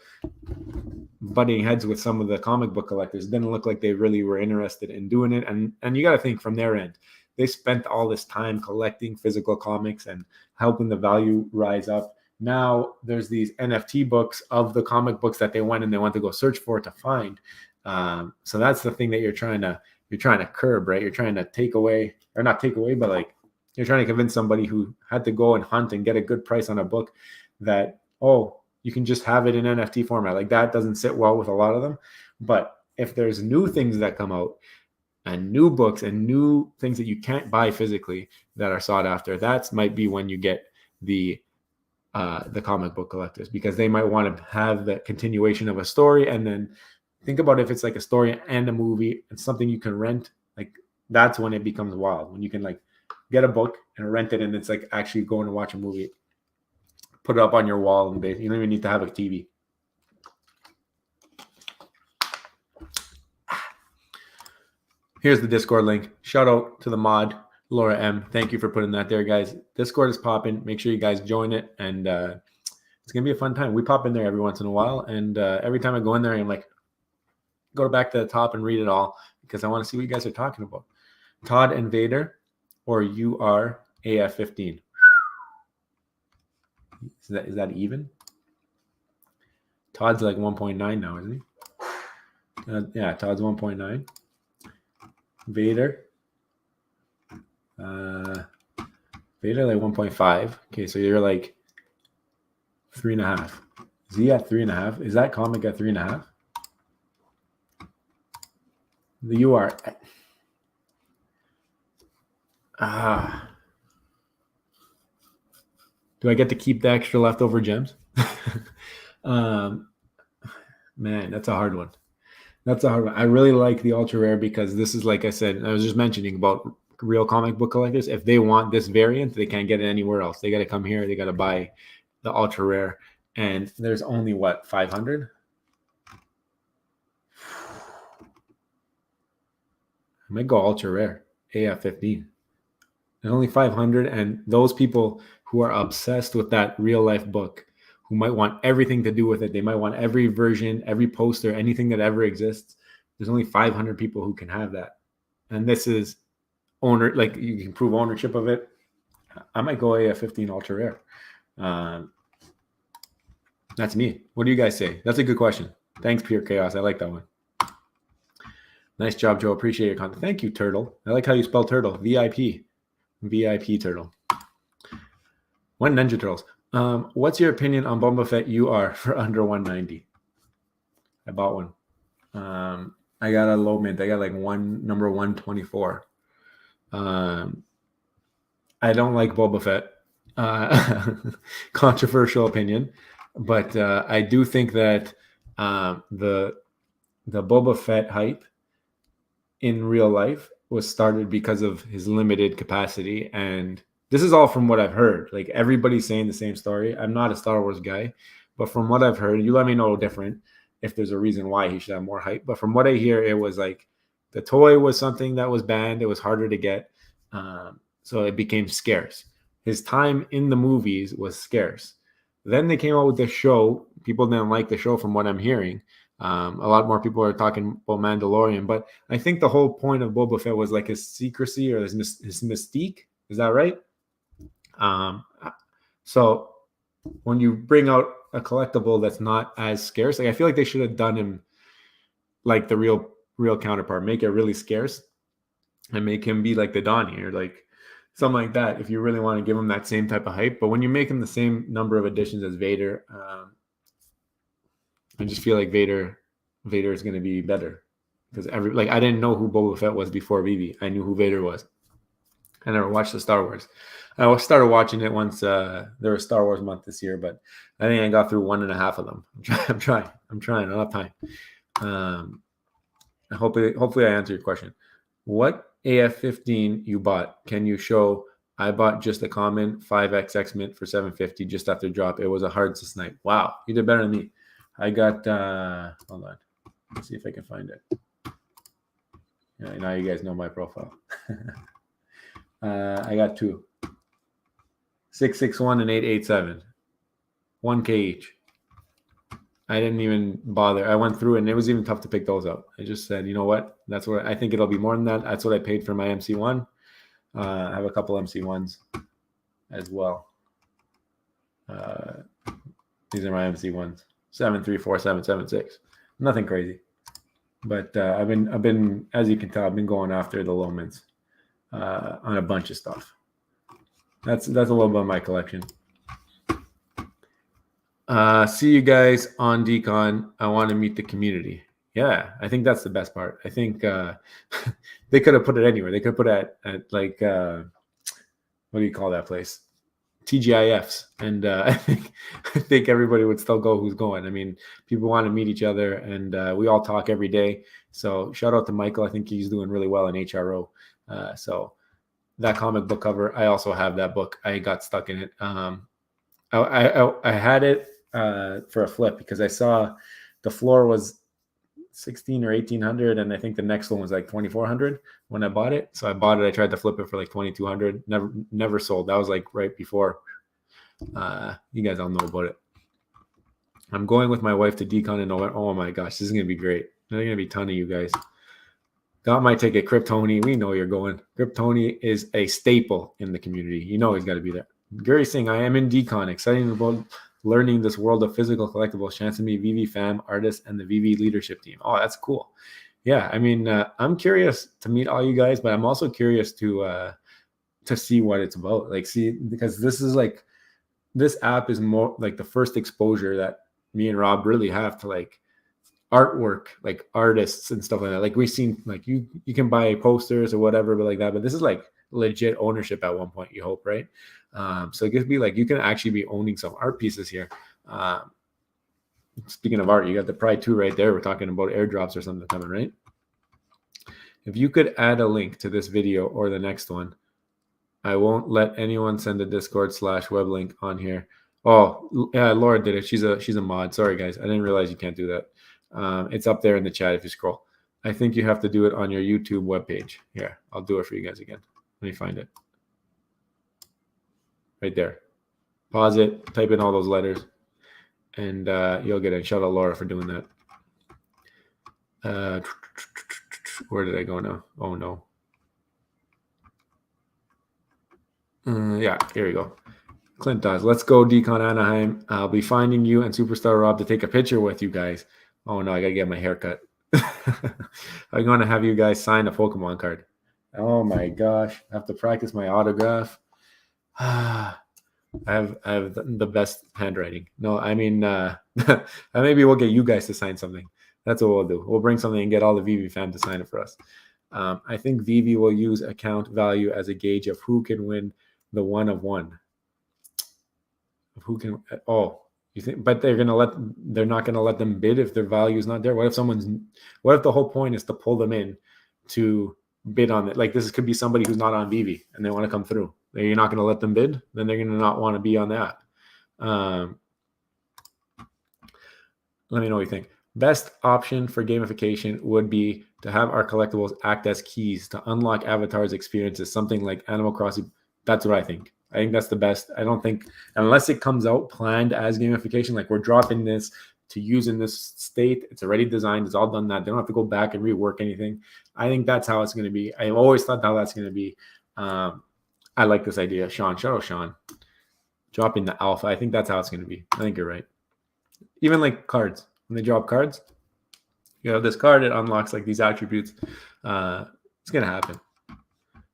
butting heads with some of the comic book collectors. It didn't look like they really were interested in doing it. And you got to think from their end, they spent all this time collecting physical comics and helping the value rise up. Now there's these NFT books of the comic books that they went to go search for to find. So that's the thing that you're trying to curb, right? You're trying to take away, or not take away, but like you're trying to convince somebody who had to go and hunt and get a good price on a book that, oh, you can just have it in NFT format. Like that doesn't sit well with a lot of them. But if there's new things that come out and new books and new things that you can't buy physically that are sought after, that might be when you get the comic book collectors, because they might want to have the continuation of a story. And then think about if it's like a story and a movie and something you can rent, like that's when it becomes wild, when you can like get a book and rent it and it's like actually going to watch a movie, put it up on your wall, and you don't even need to have a TV. Here's the Discord link. Shout out to the mod, Laura M. Thank you for putting that there, guys. Discord is popping. Make sure you guys join it, and it's going to be a fun time. We pop in there every once in a while, and every time I go in there, I'm like, go back to the top and read it all, because I want to see what you guys are talking about. Todd and Vader, or you are AF15. Is that even? Todd's like 1.9 now, isn't he? Yeah, Todd's 1.9. Vader. Vader like 1.5. Okay, so you're like 3.5. Is he at 3.5? Is that comic at 3.5? You are. Do I get to keep the extra leftover gems? Man, that's a hard one. I really like the ultra rare, because this is, like I said, I was just mentioning about real comic book collectors. If they want this variant, they can't get it anywhere else. They got to come here. They got to buy the ultra rare. And there's only, what, 500? I might go ultra rare, AF15. There's only 500, and those people who are obsessed with that real life book, who might want everything to do with it, they might want every version, every poster, anything that ever exists. There's only 500 people who can have that, and this is like you can prove ownership of it. I might go AF15 ultra rare. That's me. What do you guys say? That's a good question. Thanks, Pure Chaos. I like that one. Nice job, Joe. Appreciate your content. Thank you, Turtle. I like how you spell turtle. VIP Turtle. One Ninja Turtles. What's your opinion on Boba Fett UR for under 190? I bought one. I got a low mint. I got like number 124. I don't like Boba Fett. Controversial opinion, but I do think that the Boba Fett hype in real life was started because of his limited capacity, and this is all from what I've heard. Like everybody's saying the same story. I'm not a Star Wars guy, but from what I've heard, you let me know different if there's a reason why he should have more hype. But from what I hear, it was like the toy was something that was banned. It was harder to get, so it became scarce. His time in the movies was scarce. Then they came out with the show. People didn't like the show, from what I'm hearing. A lot more people are talking about Mandalorian, but I think the whole point of Boba Fett was like his secrecy, or his mystique. Is that right? So when you bring out a collectible that's not as scarce, like I feel like they should have done him like the real counterpart, make it really scarce and make him be like the Donnie or like something like that, if you really want to give him that same type of hype. But when you make him the same number of editions as Vader, I just feel like Vader is going to be better, because I didn't know who Boba Fett was before Veve. I knew who Vader was. I never watched the Star Wars. I started watching it once there was Star Wars month this year, but I think I got through 1.5 of them. I'm trying. I don't have time. Hopefully I answer your question. What AF15 you bought? Can you show? I bought just a common 5XX mint for $750 just after drop. It was a hard to snipe. Wow, you did better than me. I got hold on. Let's see if I can find it. Now you guys know my profile. I got 2. 661 and 887. 1K each. I didn't even bother. I went through it, and it was even tough to pick those up. I just said, you know what? That's what I think it'll be more than that. That's what I paid for my MC1. I have a couple MC1s as well. These are my MC1s. 734, 776. Nothing crazy. But I've been, as you can tell, I've been going after the low mints on a bunch of stuff. That's a little bit of my collection. See you guys on DeCon. I want to meet the community. Yeah, I think that's the best part. I think they could have put it anywhere. They could put it at like, what do you call that place? TGIFs. And I think everybody would still go who's going. I mean, people want to meet each other, and we all talk every day. So shout out to Michael. I think he's doing really well in HRO. So that comic book cover, I also have that book. I got stuck in it. I had it for a flip because I saw the floor was 16 or 1800, and I think the next one was like 2400 when I bought it. So I bought it. I tried to flip it for like 2200. Never sold. That was like right before. You guys all know about it. I'm going with my wife to DeCon in November. Oh my gosh, this is gonna be great. There's gonna be a ton of you guys. Got my ticket, Kryptoni. We know you're going. Kryptoni is a staple in the community. You know he's got to be there. Gary Singh, I am in DeCon. Excited about learning this world of physical collectibles. Chance to meet Veve fam, artists, and the Veve leadership team. Oh, that's cool. Yeah, I mean, I'm curious to meet all you guys, but I'm also curious to see what it's about. Like, see, because this app is more like the first exposure that me and Rob really have to like artwork, like artists and stuff like that. Like we've seen, like you can buy posters or whatever, but like that. But this is like legit ownership at one point. You hope, right? So it could be like you can actually be owning some art pieces here. Speaking of art, you got the Pride 2 right there. We're talking about airdrops or something coming, right? If you could add a link to this video or the next one, I won't let anyone send a Discord/web link on here. Oh, yeah, Laura did it. She's a mod. Sorry, guys. I didn't realize you can't do that. It's up there in the chat if you scroll. I think you have to do it on your YouTube webpage. Here, I'll do it for you guys again. Let me find it. Right there. Pause it, type in all those letters, and you'll get it. Shout out Laura for doing that. Where did I go now? Oh, no. Yeah, here we go. Clint does. Let's go, DeCon Anaheim. I'll be finding you and Superstar Rob to take a picture with you guys. Oh, no, I got to get my hair cut. I'm going to have you guys sign a Pokemon card. Oh, my gosh. I have to practice my autograph. I have the best handwriting. No, I mean, maybe we'll get you guys to sign something. That's what we'll do. We'll bring something and get all the Veve fans to sign it for us. I think Veve will use account value as a gauge of who can win the 1 of 1. Who can? Oh, you think? But they're not gonna let them bid if their value is not there. What if the whole point is to pull them in to bid on it? Like this could be somebody who's not on Veve and they want to come through. You're not gonna let them bid. Then they're gonna not want to be on the app. Let me know what you think. Best option for gamification would be to have our collectibles act as keys to unlock avatars experiences, something like Animal Crossing. That's what I think. I think that's the best. I don't think, unless it comes out planned as gamification, like we're dropping this to use in this state, it's already designed, it's all done that. They don't have to go back and rework anything. I think that's how it's going to be. I've always thought how that's going to be. I like this idea. Sean, shout out Sean. Dropping the alpha. I think that's how it's going to be. I think you're right. Even like cards. When they drop cards, you have this card, it unlocks like these attributes. It's going to happen.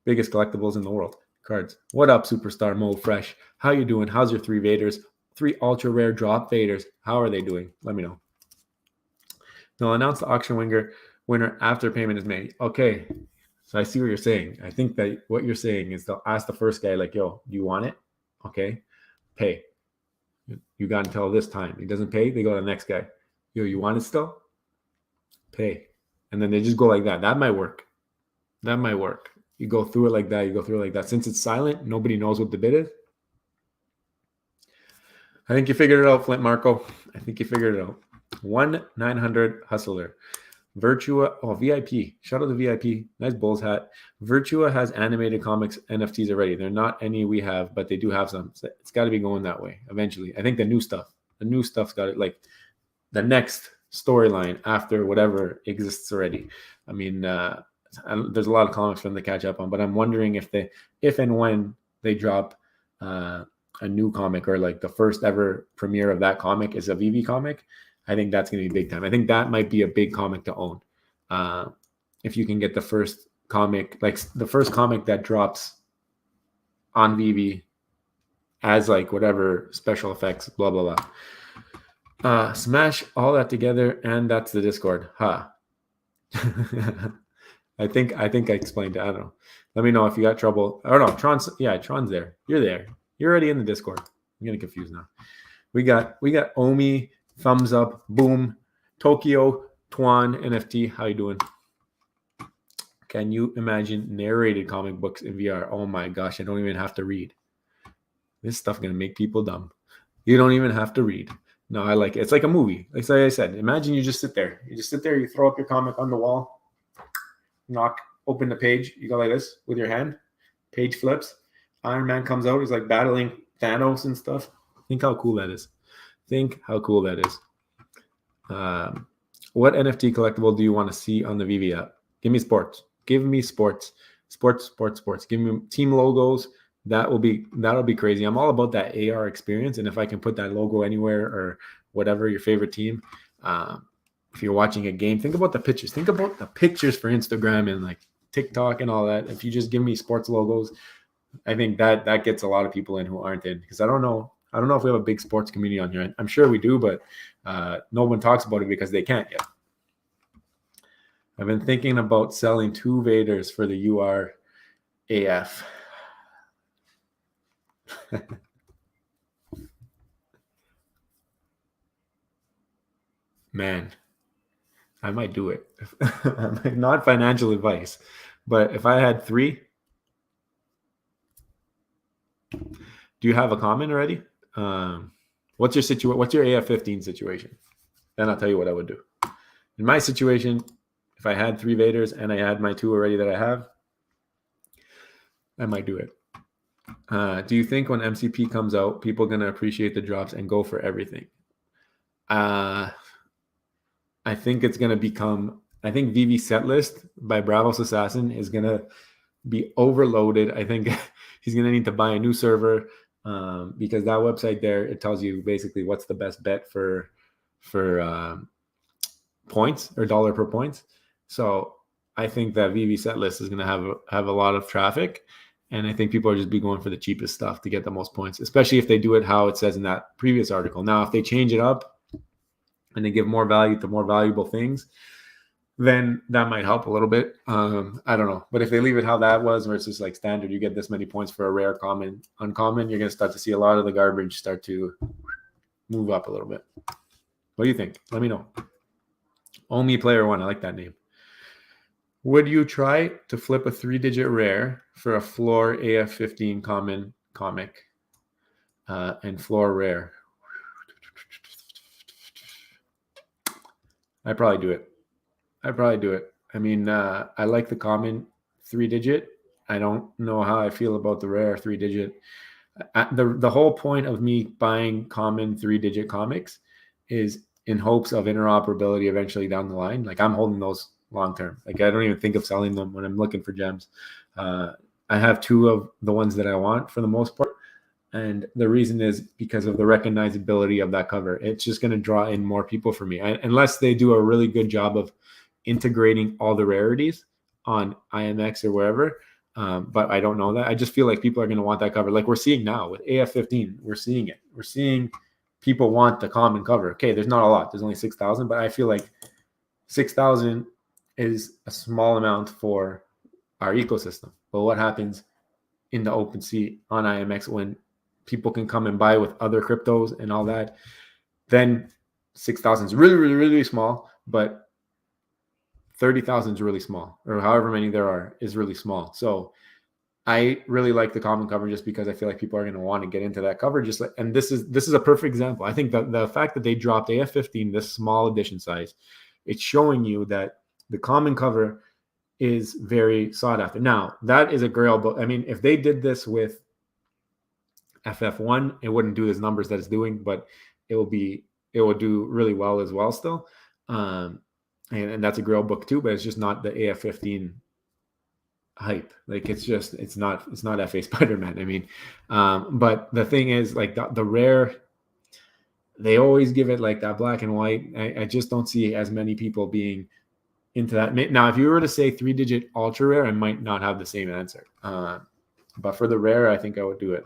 Biggest collectibles in the world. Cards. What up, Superstar Mold Fresh? How you doing? How's your 3 Vaders? 3 ultra rare drop Vaders. How are they doing? Let me know. They'll announce the auction winner after payment is made. Okay. So I see what you're saying. I think that what you're saying is they'll ask the first guy, like, yo, do you want it? Okay. Pay. You got until this time. He doesn't pay, they go to the next guy. Yo, you want it still? Pay. And then they just go like that. That might work. That might work. You go through it like that. You go through it like that. Since it's silent, nobody knows what the bid is. I think you figured it out, Flint Marco. I think you figured it out. 1-900 Hustler. Virtua, VIP. Shout out to VIP. Nice Bulls hat. Virtua has animated comics NFTs already. They're not any we have, but they do have some. So it's got to be going that way eventually. I think the new stuff's got it. Like the next storyline after whatever exists already. I mean, there's a lot of comics for them to catch up on, but I'm wondering if and when they drop a new comic, or like the first ever premiere of that comic is a VV comic. I think that's going to be big time. I think that might be a big comic to own. If you can get the first comic, like the first comic that drops on VV as like whatever special effects, blah, blah, blah. Smash all that together, and that's the Discord. I think I explained it. I don't know. Let me know if you got trouble. Oh no, Tron's there. You're there. You're already in the Discord. I'm getting confused now. We got Omi, thumbs up, boom, Tokyo, Twan, NFT. How you doing? Can you imagine narrated comic books in VR? Oh my gosh, I don't even have to read. This stuff gonna make people dumb. You don't even have to read. No, I like it. It's like a movie. Like I said, imagine you just sit there. You throw up your comic on the wall, open the page. You go like this with your hand. Page flips. Iron Man comes out. He's like battling Thanos and stuff. Think how cool that is. What NFT collectible do you want to see on the VV app? Give me sports. Give me sports. Give me team logos. That'll be crazy. I'm all about that AR experience, and if I can put that logo anywhere or whatever your favorite team. If you're watching a game, think about the pictures. Think about the pictures for Instagram and like TikTok and all that. If you just give me sports logos, I think that gets a lot of people in who aren't in, because I don't know if we have a big sports community on here. I'm sure we do, but no one talks about it because they can't yet. I've been thinking about selling 2 Vaders for the URAF. Man, I might do it. Not financial advice, but if I had 3, do you have a comment already? What's your situation? What's your AF-15 situation? Then I'll tell you what I would do. In my situation, if I had 3 Vaders and I had my 2 already that I have, I might do it. Do you think when MCP comes out, people are going to appreciate the drops and go for everything? I think it's going to become, I think VV Setlist by Bravos Assassin is going to be overloaded. I think he's going to need to buy a new server because that website there, it tells you basically what's the best bet for points or dollar per points. So I think that VV Setlist is going to have a lot of traffic. And I think people are just be going for the cheapest stuff to get the most points, especially if they do it how it says in that previous article. Now, if they change it up and they give more value to more valuable things, then that might help a little bit. I don't know. But if they leave it how that was versus like standard, you get this many points for a rare, common, uncommon, you're going to start to see a lot of the garbage start to move up a little bit. What do you think? Let me know. Only Player One. I like that name. Would you try to flip a 3-digit rare for a floor AF-15 common comic and floor rare? I'd probably do it. I mean, I like the common 3-digit. I don't know how I feel about the rare 3-digit. The whole point of me buying common 3-digit comics is in hopes of interoperability eventually down the line. Like I'm holding those long term. Like I don't even think of selling them when I'm looking for gems. I have 2 of the ones that I want for the most part. And the reason is because of the recognizability of that cover. It's just going to draw in more people for me. Unless they do a really good job of integrating all the rarities on IMX or wherever. But I don't know that. I just feel like people are going to want that cover. Like we're seeing now with AF-15, we're seeing it. We're seeing people want the common cover. Okay, there's not a lot. There's only 6,000, but I feel like 6,000 is a small amount for our ecosystem. But what happens in the OpenSea on IMX when people can come and buy with other cryptos and all that? Then 6,000 is really, really, really small, but 30,000 is really small, or however many there are is really small. So I really like the common cover just because I feel like people are going to want to get into that cover. Just like, and this is a perfect example. I think that the fact that they dropped AF-15, this small edition size, it's showing you that The common cover is very sought after. Now, that is a grail book. I mean, if they did this with FF1, it wouldn't do the numbers that it's doing, but it will do really well as well still. And that's a grail book too, but it's just not the AF15 hype. Like it's not FA Spider-Man. I mean, but the thing is, like the rare, they always give it like that black and white. I just don't see as many people being into that. Now, if you were to say 3-digit ultra rare, I might not have the same answer. But for the rare, I think I would do it.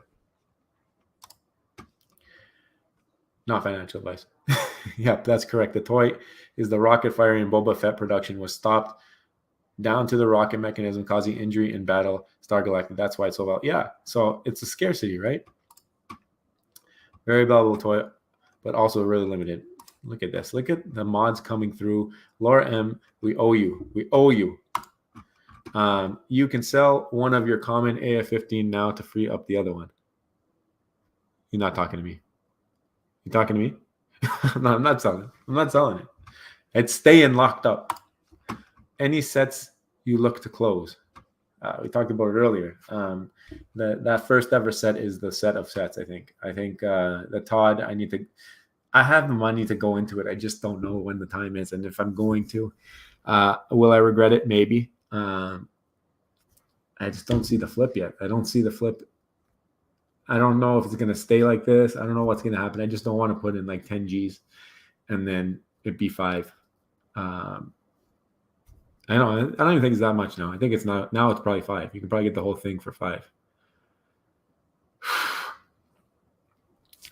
Not financial advice. Yep, that's correct. The toy is the rocket firing Boba Fett production was stopped down to the rocket mechanism causing injury in battle. Star Galactic. That's why it's so valuable. Yeah, so it's a scarcity, right? Very valuable toy, but also really limited. Look at this. Look at the mods coming through. Laura M, we owe you. We owe you. You can sell one of your common AF15 now to free up the other one. You're not talking to me. You talking to me? No, I'm not selling it. I'm not selling it. It's staying locked up. Any sets you look to close. We talked about it earlier. That first ever set is the set of sets, I think. I think the Todd, I have the money to go into it. I just don't know when the time is. And if I'm going to, will I regret it? Maybe. I just don't see the flip yet. I don't see the flip. I don't know if it's going to stay like this. I don't know what's going to happen. I just don't want to put in like 10 G's and then it be 5. I don't even think it's that much now. I think it's not. Now it's probably 5. You can probably get the whole thing for 5.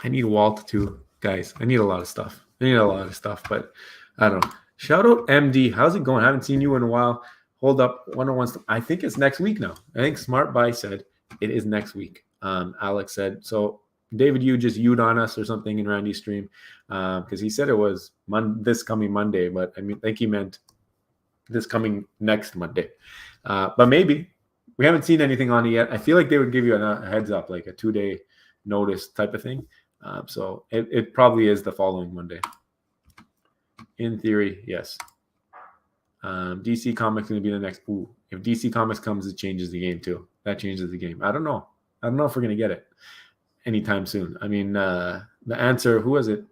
I need Walt too, guys. I need a lot of stuff. But I don't know. Shout out MD. How's it going? I haven't seen you in a while. Hold up. 101. I think it's next week now. I think Smart Buy said it is next week. Alex said so. David, you just U'd on us or something in Randy's stream because he said it was this coming Monday, but I think he meant this coming next Monday. But maybe we haven't seen anything on it yet. I feel like they would give you a heads up, like a 2-day notice type of thing. So it probably is the following Monday. In theory, yes. DC Comics going to be the next. Ooh, if DC Comics comes, it changes the game too. That changes the game. I don't know if we're going to get it anytime soon. I mean, the answer, who was it?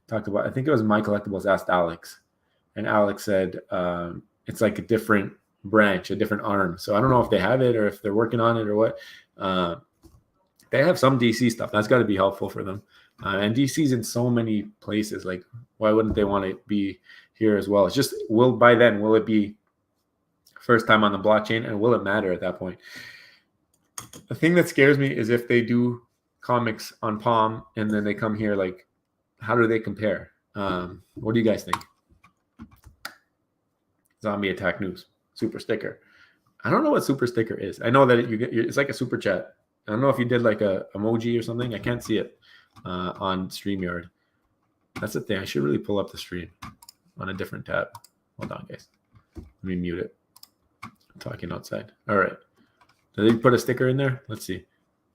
Talked about, I think it was My Collectibles asked Alex. And Alex said it's like a different branch, a different arm. So I don't know if they have it or if they're working on it or what. They have some DC stuff. That's got to be helpful for them. And DC's in so many places. Like, why wouldn't they want to be here as well? It's just, by then, will it be first time on the blockchain? And will it matter at that point? The thing that scares me is if they do comics on Palm and then they come here, like, how do they compare? What do you guys think? Zombie Attack News, super sticker. I don't know what super sticker is. I know that it's like a super chat. I don't know if you did like a emoji or something. I can't see it on StreamYard. That's the thing. I should really pull up the stream on a different tab. Hold on, guys. Let me mute it. I'm talking outside. All right. Did they put a sticker in there? Let's see.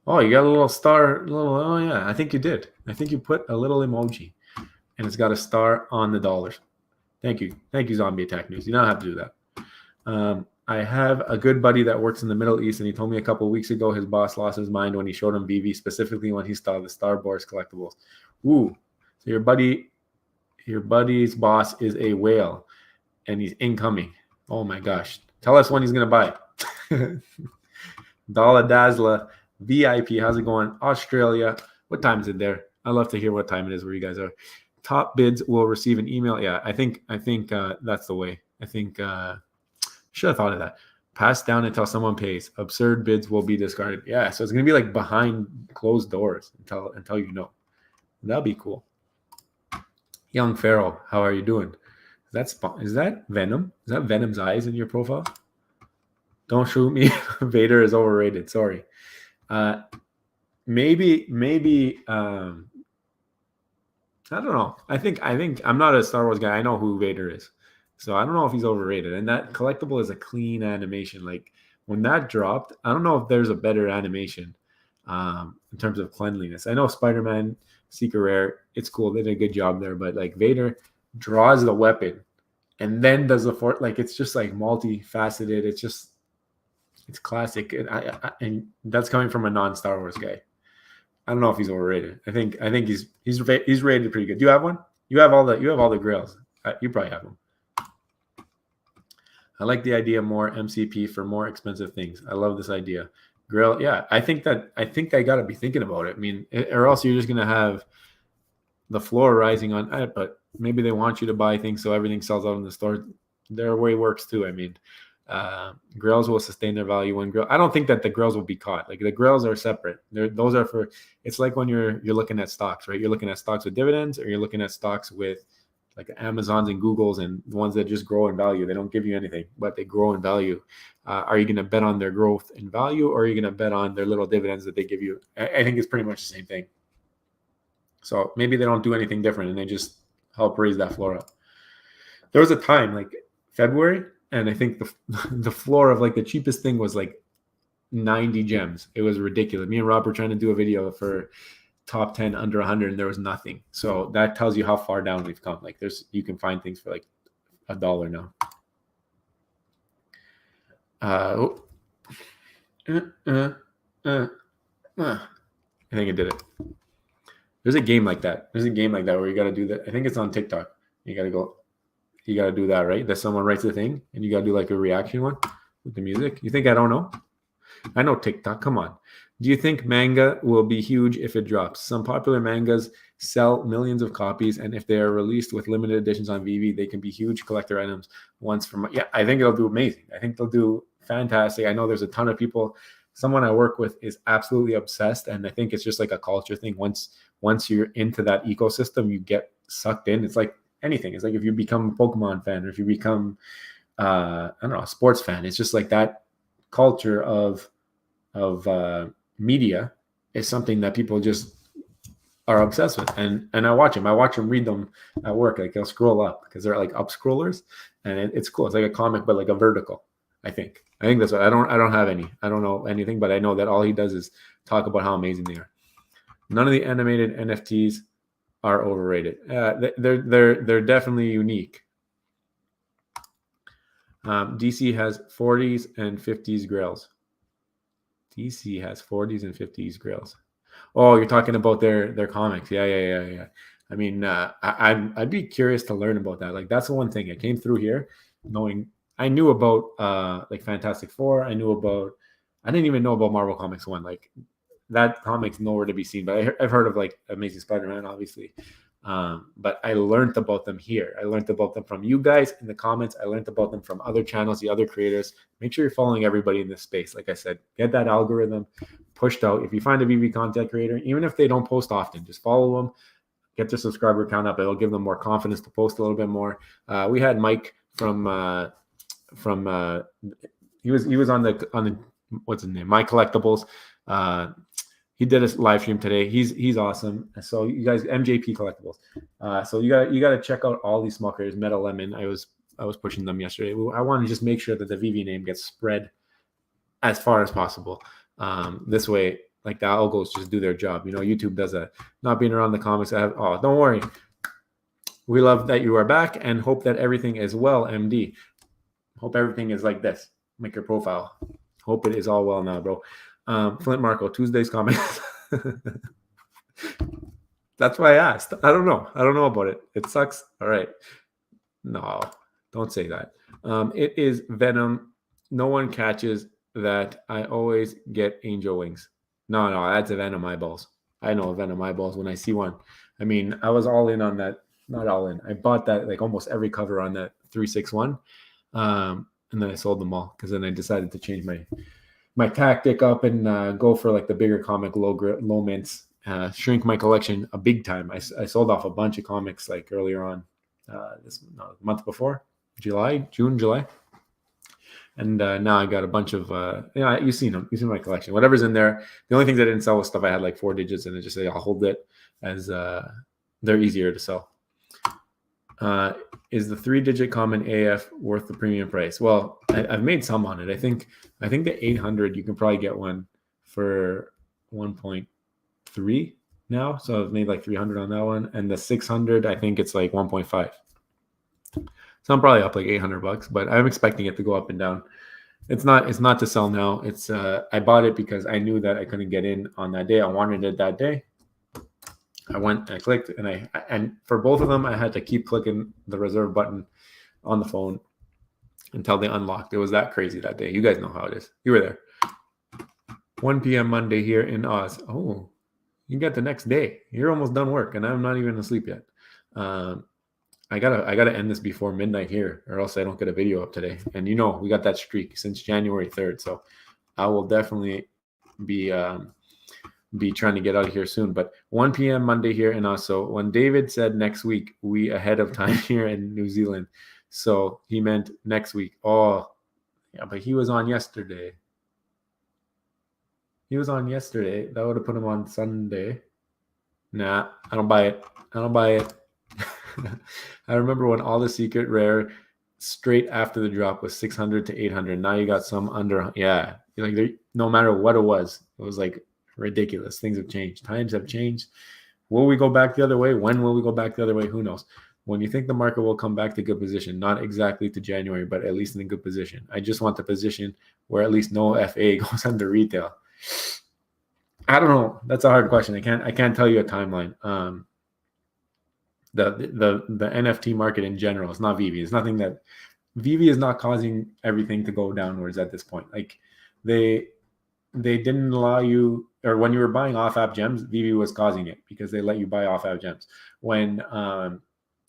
Oh, you got a little star. Oh, yeah. I think you did. I think you put a little emoji. And it's got a star on the dollars. Thank you. Thank you, Zombie Attack News. You don't have to do that. I have a good buddy that works in the Middle East, and he told me a couple of weeks ago his boss lost his mind when he showed him Veve, specifically when he saw the Star Wars collectibles. Ooh. So your buddy's boss is a whale, and he's incoming. Oh, my gosh. Tell us when he's going to buy. Dala Dazzla, VIP. How's it going? Australia. What time is it there? I'd love to hear what time it is where you guys are. Top bids will receive an email. Yeah, I think that's the way. I think should have thought of that. Pass down until someone pays. Absurd bids will be discarded. Yeah, so it's gonna be like behind closed doors until you know. That'll be cool. Young Pharaoh, how are you doing? Is that Venom? Is that Venom's eyes in your profile? Don't shoot me. Vader is overrated. Sorry. Maybe. I don't know. I think I'm not a Star Wars guy. I know who Vader is. So I don't know if he's overrated. And that collectible is a clean animation. Like when that dropped, I don't know if there's a better animation in terms of cleanliness. I know Spider-Man, Secret Rare, it's cool. They did a good job there. But like Vader draws the weapon and then does the fort. Like it's just like multifaceted. It's classic, and that's coming from a non-Star Wars guy. I don't know if he's overrated. I think he's rated pretty good. Do you have one? You have all the grails. You probably have them. I like the idea more MCP for more expensive things. I love this idea. Grail, yeah. I think I got to be thinking about it. I mean, or else you're just gonna have the floor rising on it. But maybe they want you to buy things so everything sells out in the store. Their way works too. I mean, grails will sustain their value when grail. I don't think that the grails will be caught. Like the grails are separate. Those are for. It's like when you're looking at stocks, right? You're looking at stocks with dividends, or you're looking at stocks with like Amazons and Googles and the ones that just grow in value. They don't give you anything, but they grow in value. Are you going to bet on their growth in value, or are you going to bet on their little dividends that they give you? I think it's pretty much the same thing. So maybe they don't do anything different and they just help raise that floor up. There was a time like February, and I think the floor of like the cheapest thing was like 90 gems. It was ridiculous. Me and Rob were trying to do a video for top 10 under 100 and there was nothing. So that tells you how far down we've come. Like you can find things for like $1 now. I think it did it. There's a game like that. There's a game like that where you got to do that. I think it's on TikTok. You got to do that, right? That someone writes a thing and you got to do like a reaction one with the music. You think I don't know? I know TikTok. Come on. Do you think manga will be huge if it drops? Some popular mangas sell millions of copies, and if they are released with limited editions on Veve, they can be huge collector items. I think it'll do amazing. I think they'll do fantastic. I know there's a ton of people. Someone I work with is absolutely obsessed, and I think it's just like a culture thing. Once you're into that ecosystem, you get sucked in. It's like anything. It's like if you become a Pokemon fan, or if you become I don't know, a sports fan. It's just like that culture of media is something that people just are obsessed with. And I watch them read them at work. Like they'll scroll up because they're like up scrollers, and it's cool. It's like a comic, but like a vertical. I think that's what I don't have any. I don't know anything, but I know that all he does is talk about how amazing they are. None of the animated NFTs are overrated. They're definitely unique. DC has 40s and 50s grails. DC has 40s and 50s grails. Oh, you're talking about their comics. Yeah. I mean, I'd be curious to learn about that. Like that's the one thing I came through here knowing. I knew about like Fantastic Four. I didn't even know about Marvel Comics 1. Like that comic's nowhere to be seen. But I've heard of like Amazing Spider-Man, obviously. But I learned about them here. I learned about them from you guys in the comments. I learned about them from other channels, the other creators. Make sure you're following everybody in this space. Like I said, get that algorithm pushed out. If you find a Veve content creator, even if they don't post often, just follow them. Get their subscriber count up. It'll give them more confidence to post a little bit more. We had Mike from he was on the what's his name? My Collectibles. He did a live stream today. He's awesome. So you guys, MJP Collectibles. So you got to check out all these small creators. Meta Lemon. I was pushing them yesterday. I want to just make sure that the Veve name gets spread as far as possible. This way, like the algos just do their job. You know, YouTube does that. Not being around the comics. Don't worry. We love that you are back and hope that everything is well, MD. Hope everything is like this. Make your profile. Hope it is all well now, bro. Flint Marco, Tuesday's comments. That's why I asked. I don't know about it. It sucks. All right. No, don't say that. It is Venom. No one catches that. I always get angel wings. No, that's a Venom eyeballs. I know a Venom eyeballs when I see one. I mean, I was all in on that. Not all in. I bought that like almost every cover on that 361. And then I sold them all because then I decided to change my tactic up and go for like the bigger comic, low mints, shrink my collection a big time. I sold off a bunch of comics like earlier on month before, June, July. And now I got a bunch of, you've seen them. You've seen my collection. Whatever's in there. The only things I didn't sell was stuff I had like 4 digits and I just say I'll hold it as they're easier to sell. Is the 3-digit common AF worth the premium price? Well, I've made some on it. I think the 800 you can probably get one for 1.3 now. So I've made like 300 on that one, and the 600 I think it's like 1.5. So I'm probably up like $800, but I'm expecting it to go up and down. It's not to sell now. It's I bought it because I knew that I couldn't get in on that day. I wanted it that day. I went, I clicked, and for both of them, I had to keep clicking the reserve button on the phone until they unlocked. It was that crazy that day. You guys know how it is. You were there. 1 p.m. Monday here in Oz. Oh, you got the next day. You're almost done work, and I'm not even asleep yet. I gotta end this before midnight here, or else I don't get a video up today. And you know we got that streak since January 3rd, so I will definitely be trying to get out of here soon. But 1 p.m. Monday here in Oz. So when David said next week, we ahead of time here in New Zealand, so he meant next week. Oh, yeah, but he was on yesterday. He was on yesterday. That would have put him on Sunday. Nah, I don't buy it. I don't buy it. I remember when all the secret rare straight after the drop was 600 to 800. Now you got some under. Yeah, like no matter what it was like ridiculous. Things have changed. Times have changed. Will we go back the other way? When will we go back the other way? Who knows? When you think the market will come back to good position, not exactly to January, but at least in a good position. I just want the position where at least no FA goes under retail. I don't know. That's a hard question. I can't tell you a timeline. The NFT market in general, it's not Veve. It's nothing that Veve is not causing everything to go downwards at this point. Like they didn't allow you, or when you were buying off-app gems, Veve was causing it because they let you buy off-app gems. When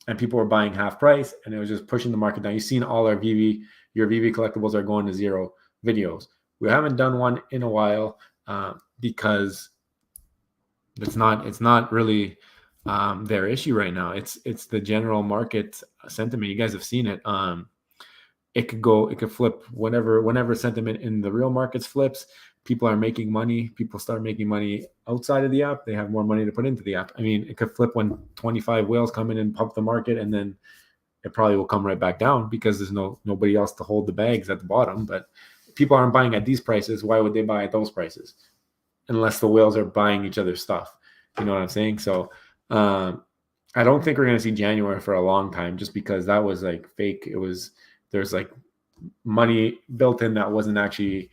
and people were buying half price, and it was just pushing the market down. You've seen all our your Veve collectibles are going to zero videos. We haven't done one in a while because it's not really their issue right now. It's the general market sentiment. You guys have seen it. It could flip whenever sentiment in the real markets flips. People are making money. People start making money outside of the app. They have more money to put into the app. I mean, it could flip when 25 whales come in and pump the market, and then it probably will come right back down because there's nobody else to hold the bags at the bottom. But people aren't buying at these prices. Why would they buy at those prices? Unless the whales are buying each other's stuff. You know what I'm saying? So I don't think we're going to see January for a long time, just because that was like fake. There's like money built in that wasn't actually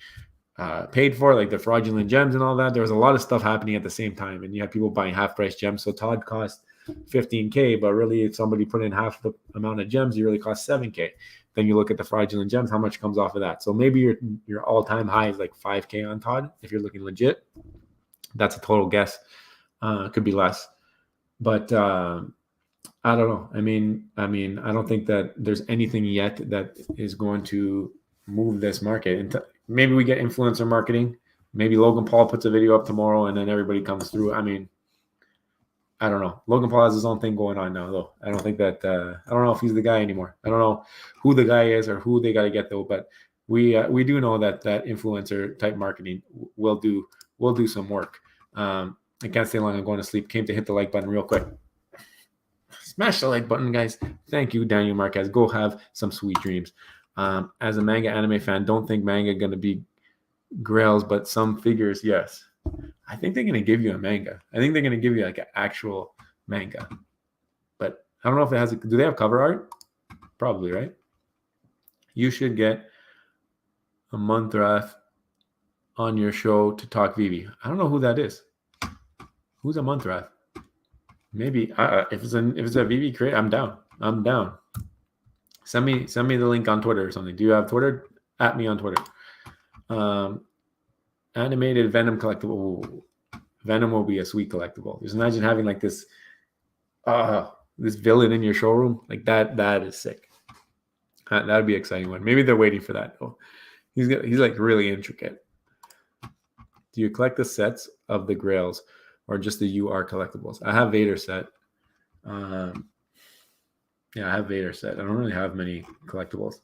paid for, like the fraudulent gems and all that. There was a lot of stuff happening at the same time, and you have people buying half price gems. So Todd cost $15K, but really if somebody put in half the amount of gems, you really cost $7K. Then you look at the fraudulent gems, how much comes off of that? So maybe your all-time high is like $5K on Todd if you're looking legit. That's a total guess. Could be less, but I don't know. I mean, I don't think that there's anything yet that is going to move this market. And maybe we get influencer marketing. Maybe Logan Paul puts a video up tomorrow, and then everybody comes through. I mean, I don't know. Logan Paul has his own thing going on now, though. I don't think that. I don't know if he's the guy anymore. I don't know who the guy is or who they got to get though. But we do know that influencer type marketing will do some work. I can't stay long. I'm going to sleep. Came to hit the like button real quick. Smash the like button, guys. Thank you, Daniel Marquez. Go have some sweet dreams. As a manga anime fan, don't think manga going to be grails, but some figures, yes. I think they're going to give you a manga. I think they're going to give you like an actual manga. But I don't know if it has do they have cover art? Probably, right? You should get a Monthrath on your show to talk Veve. I don't know who that is. Who's a Monthrath? Maybe if it's a Veve crate, I'm down. Send me the link on Twitter or something. Do you have Twitter? At me on Twitter. Animated Venom collectible. Ooh, Venom will be a sweet collectible. Just imagine having like this villain in your showroom. Like that is sick. That'd be an exciting one. Maybe they're waiting for that though. He's like really intricate. Do you collect the sets of the grails or just the UR collectibles? I have Vader set. Yeah, I have Vader set. I don't really have many collectibles,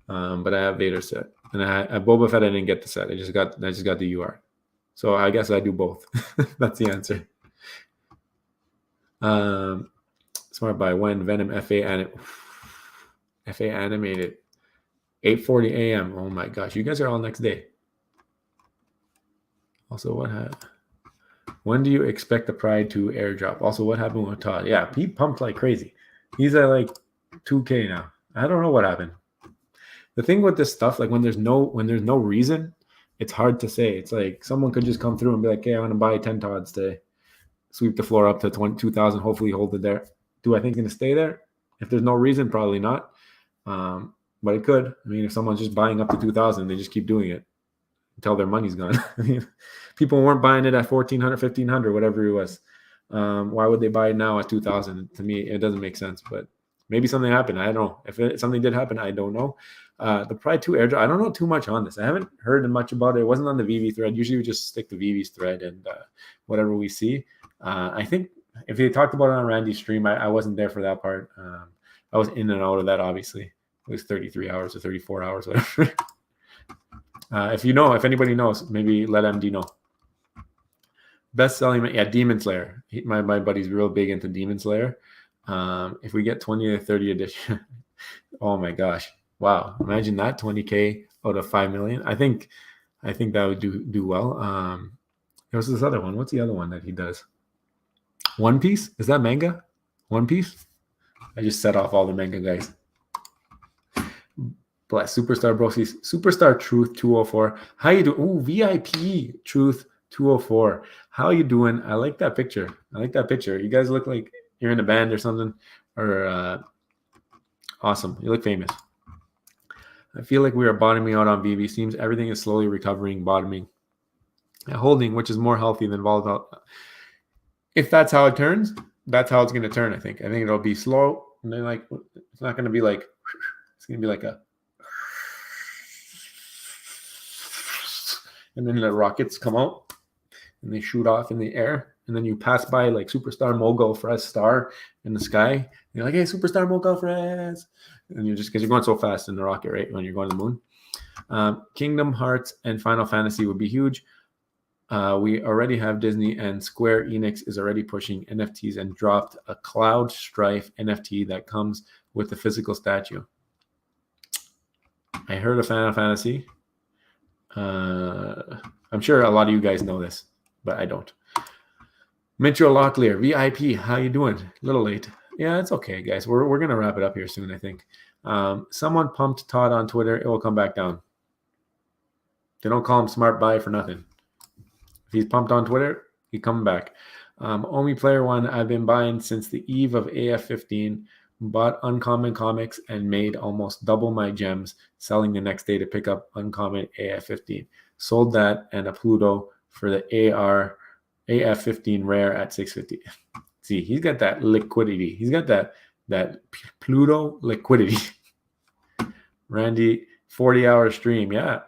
but I have Vader set. And I Boba Fett, I didn't get the set. I just got the UR. So I guess I do both. That's the answer. Smart buy. When Venom FA animated 8:40 a.m. Oh my gosh, you guys are all next day. Also, when do you expect the Pride to airdrop? Also, what happened with Todd? Yeah, he pumped like crazy. He's at like 2K now. I don't know what happened. The thing with this stuff, like when there's no reason, it's hard to say. It's like someone could just come through and be like, "Hey, I'm gonna buy 10 Tods today, sweep the floor up to 22,000, hopefully hold it there." Do I think it's gonna stay there? If there's no reason, probably not. But it could. I mean, if someone's just buying up to 2,000, they just keep doing it until their money's gone. I mean, people weren't buying it at 1,400, 1,500, whatever it was. Why would they buy it now at 2,000? To me, it doesn't make sense. But maybe something happened. I don't know. If something did happen, I don't know. The Pride 2 airdrop, I don't know too much on this. I haven't heard much about it. It wasn't on the Veve thread. Usually we just stick to Veve's thread and whatever we see. I think if they talked about it on Randy's stream, I wasn't there for that part. I was in and out of that, obviously. It was 33 hours or 34 hours, whatever. If anybody knows, maybe let MD know. Best selling, yeah, Demon Slayer. My buddy's real big into Demon Slayer. If we get 20 or 30 edition, oh my gosh. Wow. Imagine that, 20K out of 5 million. I think that would do well. There's this other one. What's the other one that he does? One Piece? Is that manga? One Piece? I just set off all the manga guys. Bless Superstar Brosis. Superstar Truth 204. How you doing? Ooh, VIP Truth 204. How you doing? I like that picture. You guys look like you're in a band or something. Or awesome. You look famous. I feel like we are bottoming out on Veve. Seems everything is slowly recovering, bottoming. Holding, which is more healthy than volatile. If that's how it turns, that's how it's going to turn, I think. I think it'll be slow. And then, like, it's not going to be like, it's going to be like a, and then the rockets come out and they shoot off in the air. And then you pass by like Superstar Mogul Frez Star in the sky. And you're like, hey, Superstar Mogul Frez. And you're just, because you're going so fast in the rocket, right? When you're going to the moon. Kingdom Hearts and Final Fantasy would be huge. We already have Disney, and Square Enix is already pushing NFTs and dropped a Cloud Strife NFT that comes with the physical statue. I heard of Final Fantasy. I'm sure a lot of you guys know this, but I don't. Mitchell Locklear, VIP, how you doing? A little late. Yeah, it's okay, guys. We're going to wrap it up here soon, I think. Someone pumped Todd on Twitter. It will come back down. They don't call him Smart Buy for nothing. If he's pumped on Twitter, he's coming back. Omi Player One, I've been buying since the eve of AF15, bought Uncommon Comics and made almost double my gems, selling the next day to pick up Uncommon AF15. Sold that and a Pluto for the AF15 rare at 650. See, he's got that liquidity. He's got that Pluto liquidity. Randy, 40-hour stream. Yeah.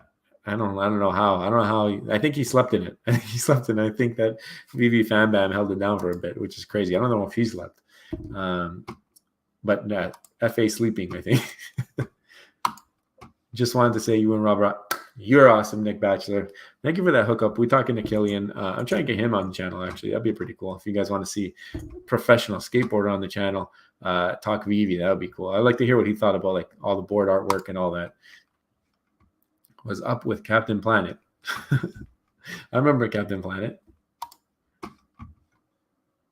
I don't know how. I don't know how. I think he slept in it. I think that Veve Fan Bam held it down for a bit, which is crazy. I don't know if he slept. But FA sleeping, I think. Just wanted to say you and Robert, you're awesome, Nick Batchelor. Thank you for that hookup. We're talking to Killian. I'm trying to get him on the channel, actually. That'd be pretty cool. If you guys want to see professional skateboarder on the channel, talk Veve, that would be cool. I'd like to hear what he thought about like all the board artwork and all that. Was up with Captain Planet. I remember Captain Planet.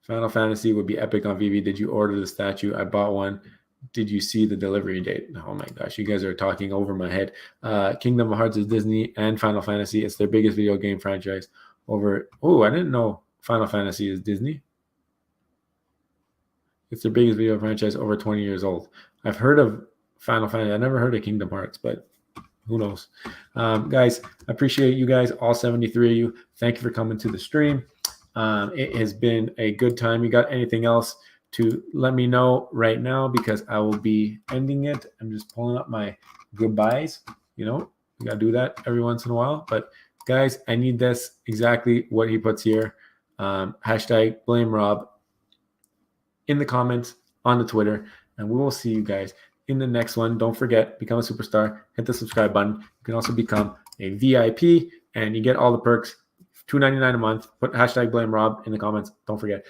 Final Fantasy would be epic on Veve. Did you order the statue? I bought one. Did you see the delivery date? Oh my gosh, you guys are talking over my head. Kingdom Hearts is Disney and Final Fantasy. It's their biggest video game franchise. Oh, I didn't know Final Fantasy is Disney. It's their biggest video franchise, over 20 years old. I've heard of Final Fantasy. I never heard of Kingdom Hearts, but who knows? Guys, I appreciate you guys, all 73 of you. Thank you for coming to the stream. It has been a good time. You got anything else to let me know right now, because I will be ending it. I'm just pulling up my goodbyes. You know, you got to do that every once in a while. But guys, I need this, exactly what he puts here. Hashtag blame Rob in the comments on the Twitter. And we will see you guys in the next one. Don't forget, become a superstar, hit the subscribe button. You can also become a VIP and you get all the perks. $2.99 a month. Put hashtag blame Rob in the comments. Don't forget.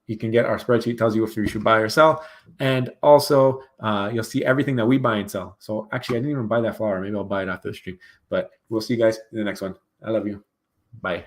You can get our spreadsheet, tells you if you should buy or sell. And also you'll see everything that we buy and sell. So actually, I didn't even buy that flower. Maybe I'll buy it after the stream. But we'll see you guys in the next one. I love you. Bye.